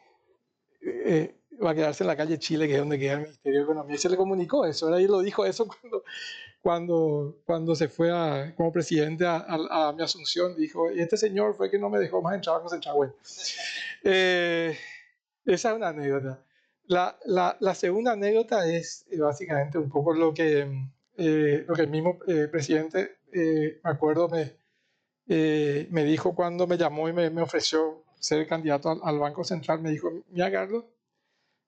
va a quedarse en la calle Chile, que es donde queda el Ministerio de Economía. Y se le comunicó eso, ¿verdad? Y lo dijo eso cuando se fue como presidente a mi asunción. Dijo, y este señor fue que no me dejó más entrar a concentrar. Bueno, esa es una anécdota. La segunda anécdota es básicamente un poco lo que el mismo presidente, me acuerdo, me dijo cuando me llamó y me ofreció ser candidato al Banco Central. Me dijo, mira, Carlos,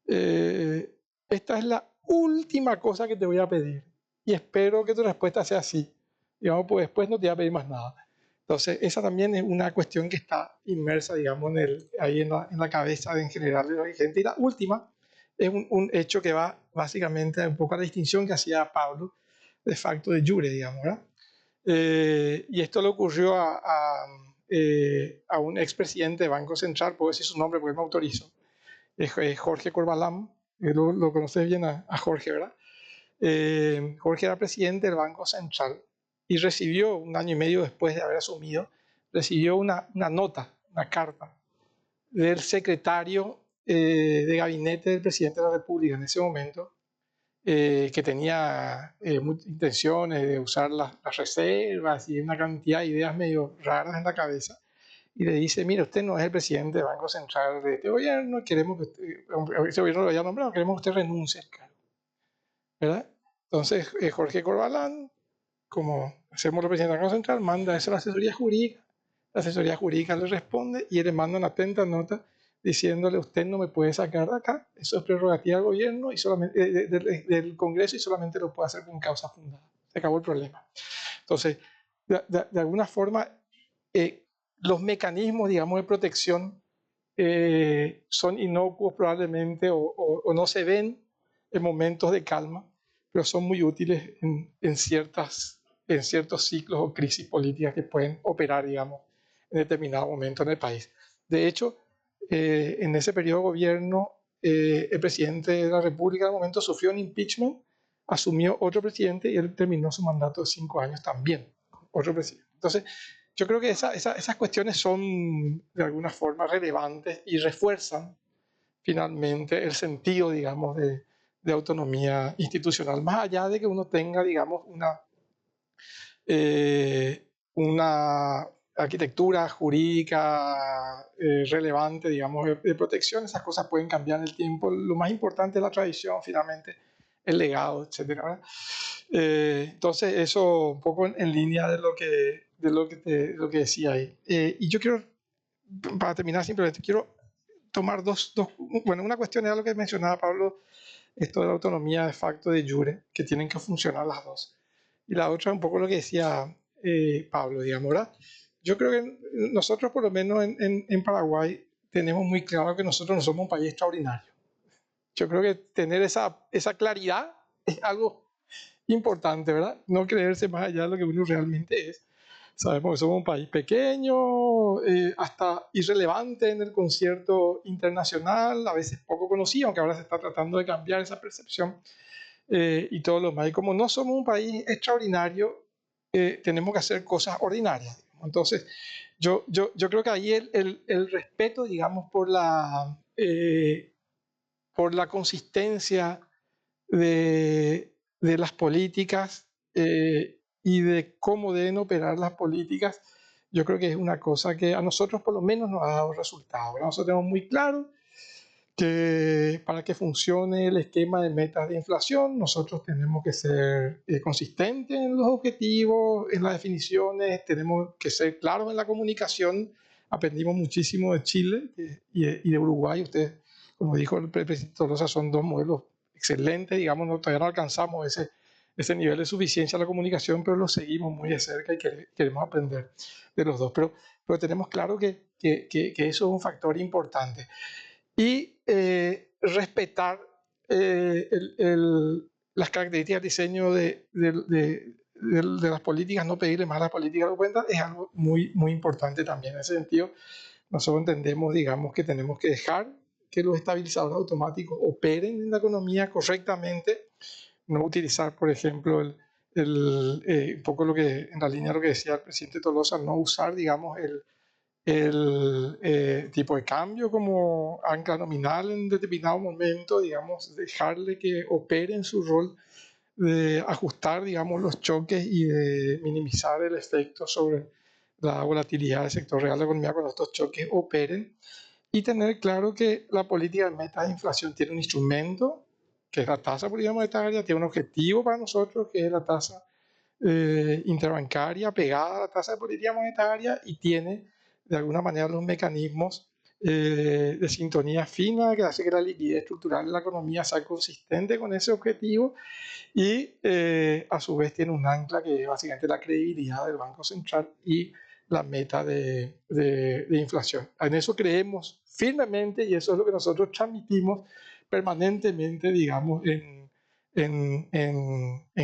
esta es la última cosa que te voy a pedir y espero que tu respuesta sea sí. Digamos, pues después no te voy a pedir más nada. Entonces, esa también es una cuestión que está inmersa, digamos, ahí en la cabeza en general de la gente. Y la última es un hecho que va básicamente un poco a la distinción que hacía Pablo de facto de jure, digamos, ¿verdad? Y esto le ocurrió a un expresidente de Banco Central, puedo decir su nombre porque él me autorizó, es Jorge Corbalán, lo conoces bien a Jorge, ¿verdad? Jorge era presidente del Banco Central y recibió, un año y medio después de haber asumido, recibió una nota, una carta del secretario de gabinete del presidente de la República en ese momento, que tenía intenciones de usar las reservas y una cantidad de ideas medio raras en la cabeza. Y le dice, mire, usted no es el presidente del Banco Central de este gobierno, queremos que usted, ese gobierno lo haya nombrado, queremos que usted renuncie al cargo, ¿verdad? Entonces, Jorge Corbalán, como hacemos el presidente del Banco Central, manda eso a la asesoría jurídica le responde y él le manda una atenta nota diciéndole, usted no me puede sacar de acá, eso es prerrogativa del gobierno y solamente, del Congreso y solamente lo puede hacer con causa fundada. Se acabó el problema. Entonces, de alguna forma, los mecanismos, digamos, de protección son inocuos probablemente o no se ven en momentos de calma, pero son muy útiles en ciertos ciclos o crisis políticas que pueden operar, digamos, en determinado momento en el país. De hecho, en ese periodo de gobierno, el presidente de la República en el momento sufrió un impeachment, asumió otro presidente y él terminó su mandato de 5 años también, otro presidente. Entonces, yo creo que esas cuestiones son de alguna forma relevantes y refuerzan finalmente el sentido, digamos, de autonomía institucional, más allá de que uno tenga, digamos, una arquitectura jurídica relevante, digamos, de protección. Esas cosas pueden cambiar en el tiempo. Lo más importante es la tradición, finalmente, el legado, etc. Entonces, eso un poco en línea de lo que decía ahí. Y yo quiero, para terminar, simplemente quiero tomar bueno, una cuestión era lo que mencionaba Pablo, esto de la autonomía de facto de jure, que tienen que funcionar las dos. Y la otra, un poco lo que decía Pablo, digamos, ¿verdad? Yo creo que nosotros, por lo menos en Paraguay, tenemos muy claro que nosotros no somos un país extraordinario. Yo creo que tener esa claridad es algo importante, ¿verdad? No creerse más allá de lo que uno realmente es. Sabemos que somos un país pequeño, hasta irrelevante en el concierto internacional, a veces poco conocido, aunque ahora se está tratando de cambiar esa percepción y todo lo demás. Y como no somos un país extraordinario, tenemos que hacer cosas ordinarias. Entonces, yo creo que ahí el respeto, digamos, por la consistencia de las políticas y de cómo deben operar las políticas, yo creo que es una cosa que a nosotros por lo menos nos ha dado resultados. Nosotros tenemos muy claro que para que funcione el esquema de metas de inflación, nosotros tenemos que ser consistentes en los objetivos, en las definiciones, tenemos que ser claros en la comunicación. Aprendimos muchísimo de Chile y de Uruguay. Ustedes, como dijo el presidente Tolosa, son dos modelos excelentes, digamos, todavía no alcanzamos ese nivel de suficiencia en la comunicación, pero lo seguimos muy de cerca y queremos aprender de los dos. Pero tenemos claro que eso es un factor importante. Y respetar las características de diseño de las políticas, no pedirle más a las políticas de cuenta, es algo muy, muy importante también. En ese sentido, nosotros entendemos, digamos, que tenemos que dejar que los estabilizadores automáticos operen en la economía correctamente, no utilizar, por ejemplo, un poco lo que, en la línea de lo que decía el presidente Tolosa, no usar, digamos, el tipo de cambio como ancla nominal en determinado momento, digamos, dejarle que opere en su rol de ajustar, digamos, los choques y de minimizar el efecto sobre la volatilidad del sector real de la economía cuando estos choques operen, y tener claro que la política de metas de inflación tiene un instrumento, que es la tasa política monetaria, tiene un objetivo para nosotros, que es la tasa interbancaria pegada a la tasa de política monetaria, y tiene de alguna manera los mecanismos de sintonía fina que hace que la liquidez estructural de la economía sea consistente con ese objetivo y a su vez tiene un ancla que es básicamente la credibilidad del Banco Central y la meta de inflación. En eso creemos firmemente y eso es lo que nosotros transmitimos permanentemente, digamos, en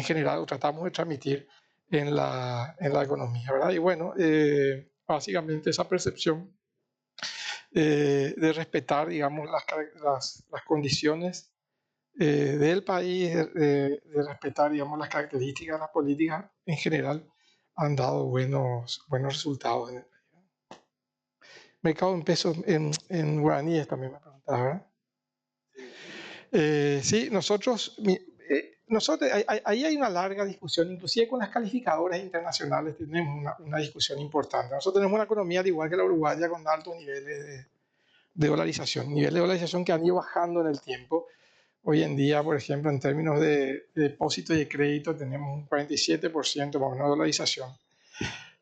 general, o tratamos de transmitir en la economía, ¿verdad? Y bueno, básicamente esa percepción de respetar, digamos, las condiciones del país, de respetar, digamos, las características de las políticas en general, han dado buenos resultados en el país. Mercado en pesos, en guaraníes también me preguntaba, ¿verdad? Sí, nosotros ahí hay una larga discusión, inclusive con las calificadoras internacionales tenemos una discusión importante. Nosotros tenemos una economía, al igual que la uruguaya, con altos niveles de dolarización, niveles de dolarización que han ido bajando en el tiempo. Hoy en día, por ejemplo, en términos de depósito y de crédito, tenemos un 47% más o menos de dolarización.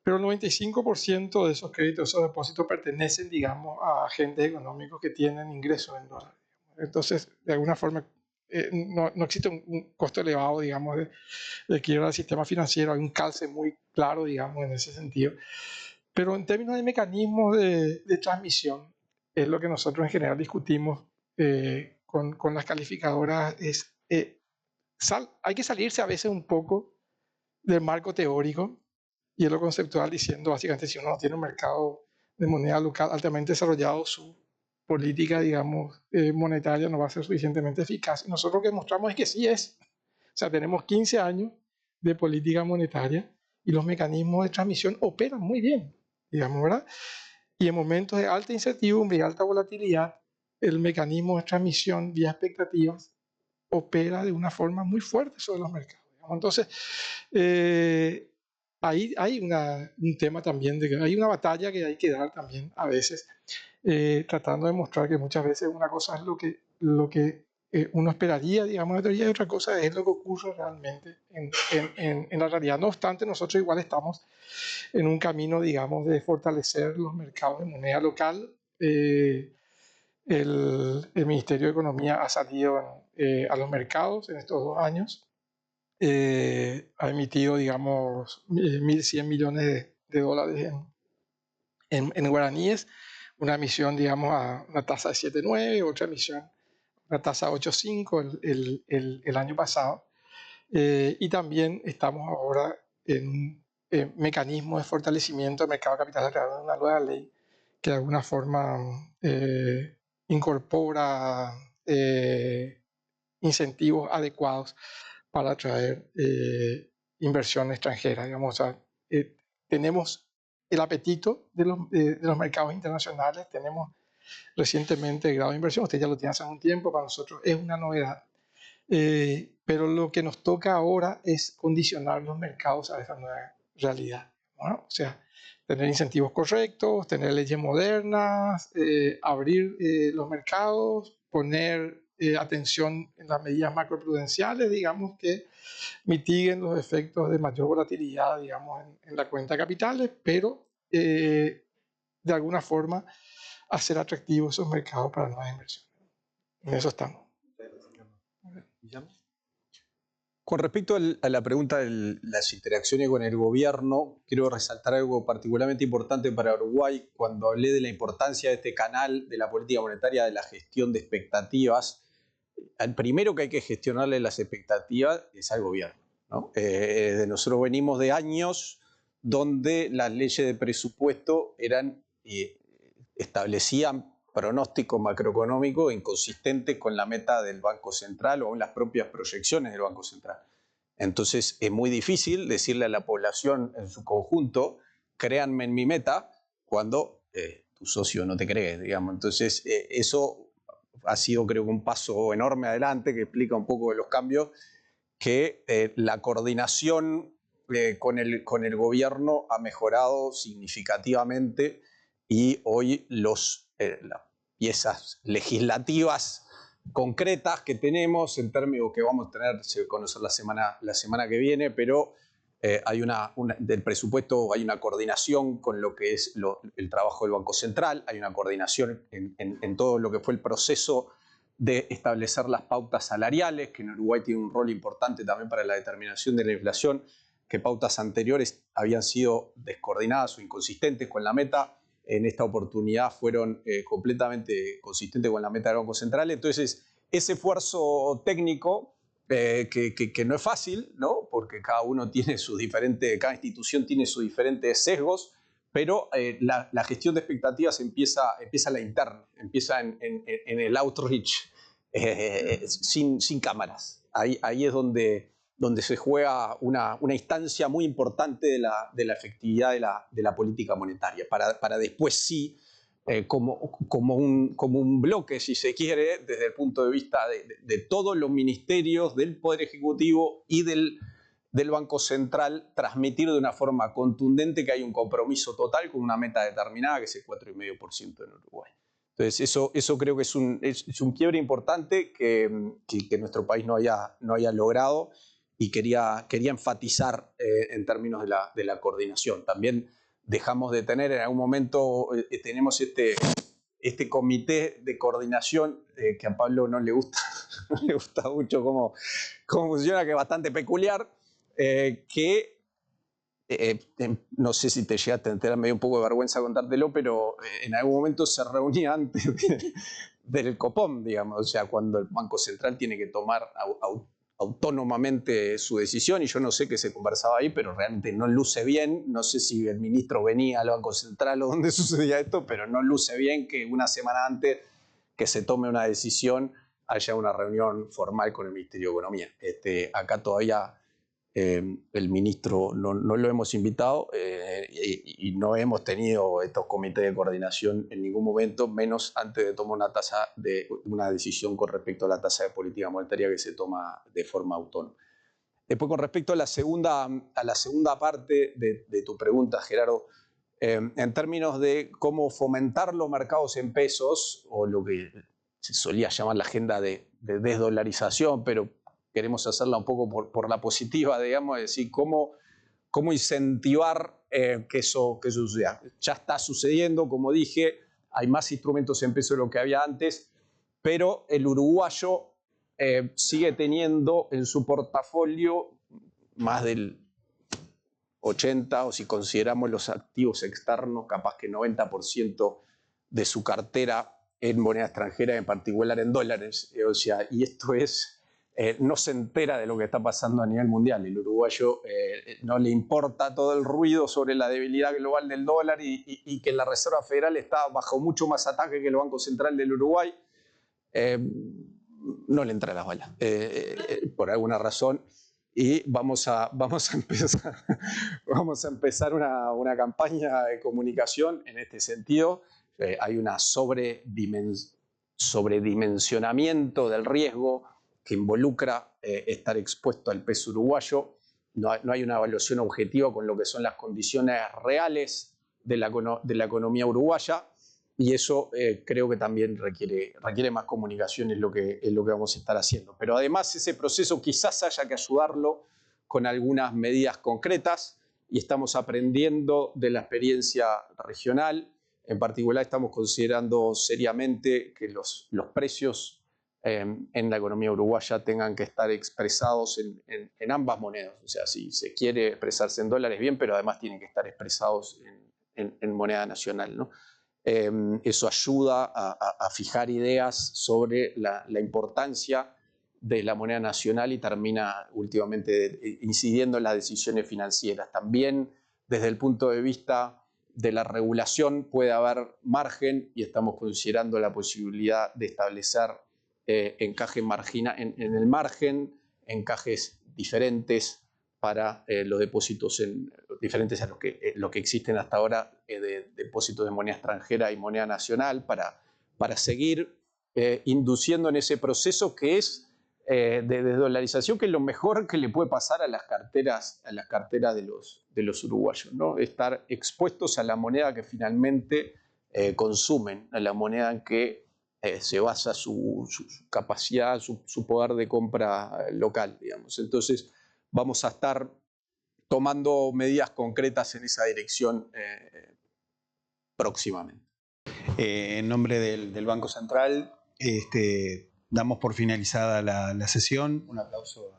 Pero el 95% de esos créditos, esos depósitos, pertenecen, digamos, a agentes económicos que tienen ingresos en dólares. Entonces, de alguna forma, no existe un costo elevado, digamos, de quiebra del sistema financiero. Hay un calce muy claro, digamos, en ese sentido. Pero en términos de mecanismos de transmisión, es lo que nosotros en general discutimos con las calificadoras, hay que salirse a veces un poco del marco teórico y de lo conceptual, diciendo básicamente si uno no tiene un mercado de moneda local altamente desarrollado, su política, digamos, monetaria no va a ser suficientemente eficaz. Y nosotros lo que mostramos es que sí es. O sea, tenemos 15 años de política monetaria y los mecanismos de transmisión operan muy bien, digamos, ¿verdad? Y en momentos de alta incertidumbre y alta volatilidad, el mecanismo de transmisión vía expectativas opera de una forma muy fuerte sobre los mercados. Digamos. Entonces, ahí hay un tema también, de que hay una batalla que hay que dar también a veces, tratando de mostrar que muchas veces una cosa es lo que uno esperaría, digamos, de teoría, y otra cosa es lo que ocurre realmente en la realidad. No obstante, nosotros igual estamos en un camino, digamos, de fortalecer los mercados de moneda local. El Ministerio de Economía ha salido a los mercados en estos 2 años. Ha emitido, digamos, 1.100 millones de dólares en guaraníes, una emisión, digamos, a una tasa de 7,9, otra emisión, una tasa de 8,5 el año pasado. Y también estamos ahora en un mecanismo de fortalecimiento del mercado de capitales a través de una nueva ley que de alguna forma incorpora incentivos adecuados para atraer inversión extranjera. Digamos, o sea, tenemos el apetito de los mercados internacionales, tenemos recientemente el grado de inversión, usted ya lo tiene hace un tiempo, para nosotros es una novedad. Pero lo que nos toca ahora es condicionar los mercados a esa nueva realidad, ¿no? O sea, tener incentivos correctos, tener leyes modernas, abrir los mercados, poner atención en las medidas macroprudenciales, digamos, que mitiguen los efectos de mayor volatilidad, digamos, en la cuenta de capitales, pero de alguna forma hacer atractivos esos mercados para nuevas inversiones. En eso estamos. Con respecto a la pregunta de las interacciones con el gobierno, quiero resaltar algo particularmente importante para Uruguay. Cuando hablé de la importancia de este canal de la política monetaria, de la gestión de expectativas, al primero que hay que gestionarle las expectativas es al gobierno, ¿no? Nosotros venimos de años donde las leyes de presupuesto establecían pronósticos macroeconómicos inconsistentes con la meta del Banco Central o en las propias proyecciones del Banco Central. Entonces es muy difícil decirle a la población en su conjunto, créanme en mi meta, cuando tu socio no te cree, digamos. Entonces eso ha sido, creo que, un paso enorme adelante que explica un poco de los cambios, que la coordinación con el gobierno ha mejorado significativamente y hoy las piezas legislativas concretas que tenemos en términos que vamos a tener, se va a conocer la semana que viene, pero del presupuesto hay una coordinación con lo que es el trabajo del Banco Central, hay una coordinación en todo lo que fue el proceso de establecer las pautas salariales, que en Uruguay tiene un rol importante también para la determinación de la inflación, que pautas anteriores habían sido descoordinadas o inconsistentes con la meta. En esta oportunidad fueron completamente consistentes con la meta del Banco Central. Entonces, ese esfuerzo técnico, que no es fácil, ¿no? Porque cada cada institución tiene sus diferentes sesgos, pero la gestión de expectativas empieza en la interna, empieza en el outreach, sin cámaras. Ahí es donde se juega una instancia muy importante de la efectividad de la política monetaria, para después sí, como un bloque, si se quiere, desde el punto de vista de todos los ministerios, del Poder Ejecutivo y del Banco Central, transmitir de una forma contundente que hay un compromiso total con una meta determinada, que es el 4,5% en Uruguay. Entonces, eso creo que es un quiebre importante que nuestro país no haya logrado, y quería enfatizar en términos de la coordinación. También dejamos de tener, en algún momento tenemos este comité de coordinación que a Pablo no le gusta, no le gusta mucho cómo funciona, que es bastante peculiar, no sé si te llegaste a enterar, me dio un poco de vergüenza contártelo, pero en algún momento se reunía antes del Copom, digamos, o sea, cuando el Banco Central tiene que tomar autónomamente su decisión, y yo no sé qué se conversaba ahí, pero realmente no luce bien. No sé si el ministro venía al Banco Central o dónde sucedía esto, pero no luce bien que una semana antes que se tome una decisión haya una reunión formal con el Ministerio de Economía. Acá todavía el ministro no lo hemos invitado, y no hemos tenido estos comités de coordinación en ningún momento, menos antes de tomar una decisión con respecto a la tasa de política monetaria, que se toma de forma autónoma. Después, con respecto a la segunda parte de tu pregunta, Gerardo, en términos de cómo fomentar los mercados en pesos, o lo que se solía llamar la agenda de desdolarización, pero queremos hacerla un poco por la positiva, digamos, es decir, cómo incentivar que eso suceda. Ya está sucediendo, como dije, hay más instrumentos en peso de lo que había antes, pero el uruguayo sigue teniendo en su portafolio más del 80%, o si consideramos los activos externos, capaz que 90% de su cartera en moneda extranjera, en particular en dólares. O sea, y esto no se entera de lo que está pasando a nivel mundial. El uruguayo no le importa todo el ruido sobre la debilidad global del dólar, y que la Reserva Federal está bajo mucho más ataque que el Banco Central del Uruguay. No le entra las balas, por alguna razón. Y vamos a empezar una campaña de comunicación en este sentido. Hay una sobredimensionamiento del riesgo que involucra estar expuesto al peso uruguayo. No hay una evaluación objetiva con lo que son las condiciones reales de la economía uruguaya, y eso creo que también requiere más comunicación, es lo que vamos a estar haciendo. Pero además, ese proceso quizás haya que ayudarlo con algunas medidas concretas, y estamos aprendiendo de la experiencia regional. En particular, estamos considerando seriamente que los precios en la economía uruguaya tengan que estar expresados en ambas monedas. O sea, si se quiere expresarse en dólares, bien, pero además tienen que estar expresados en moneda nacional, ¿no? Eso ayuda a fijar ideas sobre la importancia de la moneda nacional, y termina últimamente incidiendo en las decisiones financieras. También, desde el punto de vista de la regulación, puede haber margen, y estamos considerando la posibilidad de establecer encajes en el margen, encajes diferentes para los depósitos diferentes a los que existen hasta ahora, de depósitos de moneda extranjera y moneda nacional, para seguir induciendo en ese proceso que es de desdolarización, que es lo mejor que le puede pasar a las carteras de los uruguayos, ¿no? Estar expuestos a la moneda que finalmente consumen, a la moneda en que se basa su capacidad, su poder de compra local, digamos. Entonces, vamos a estar tomando medidas concretas en esa dirección próximamente. En nombre del Banco Central, damos por finalizada la sesión. Un aplauso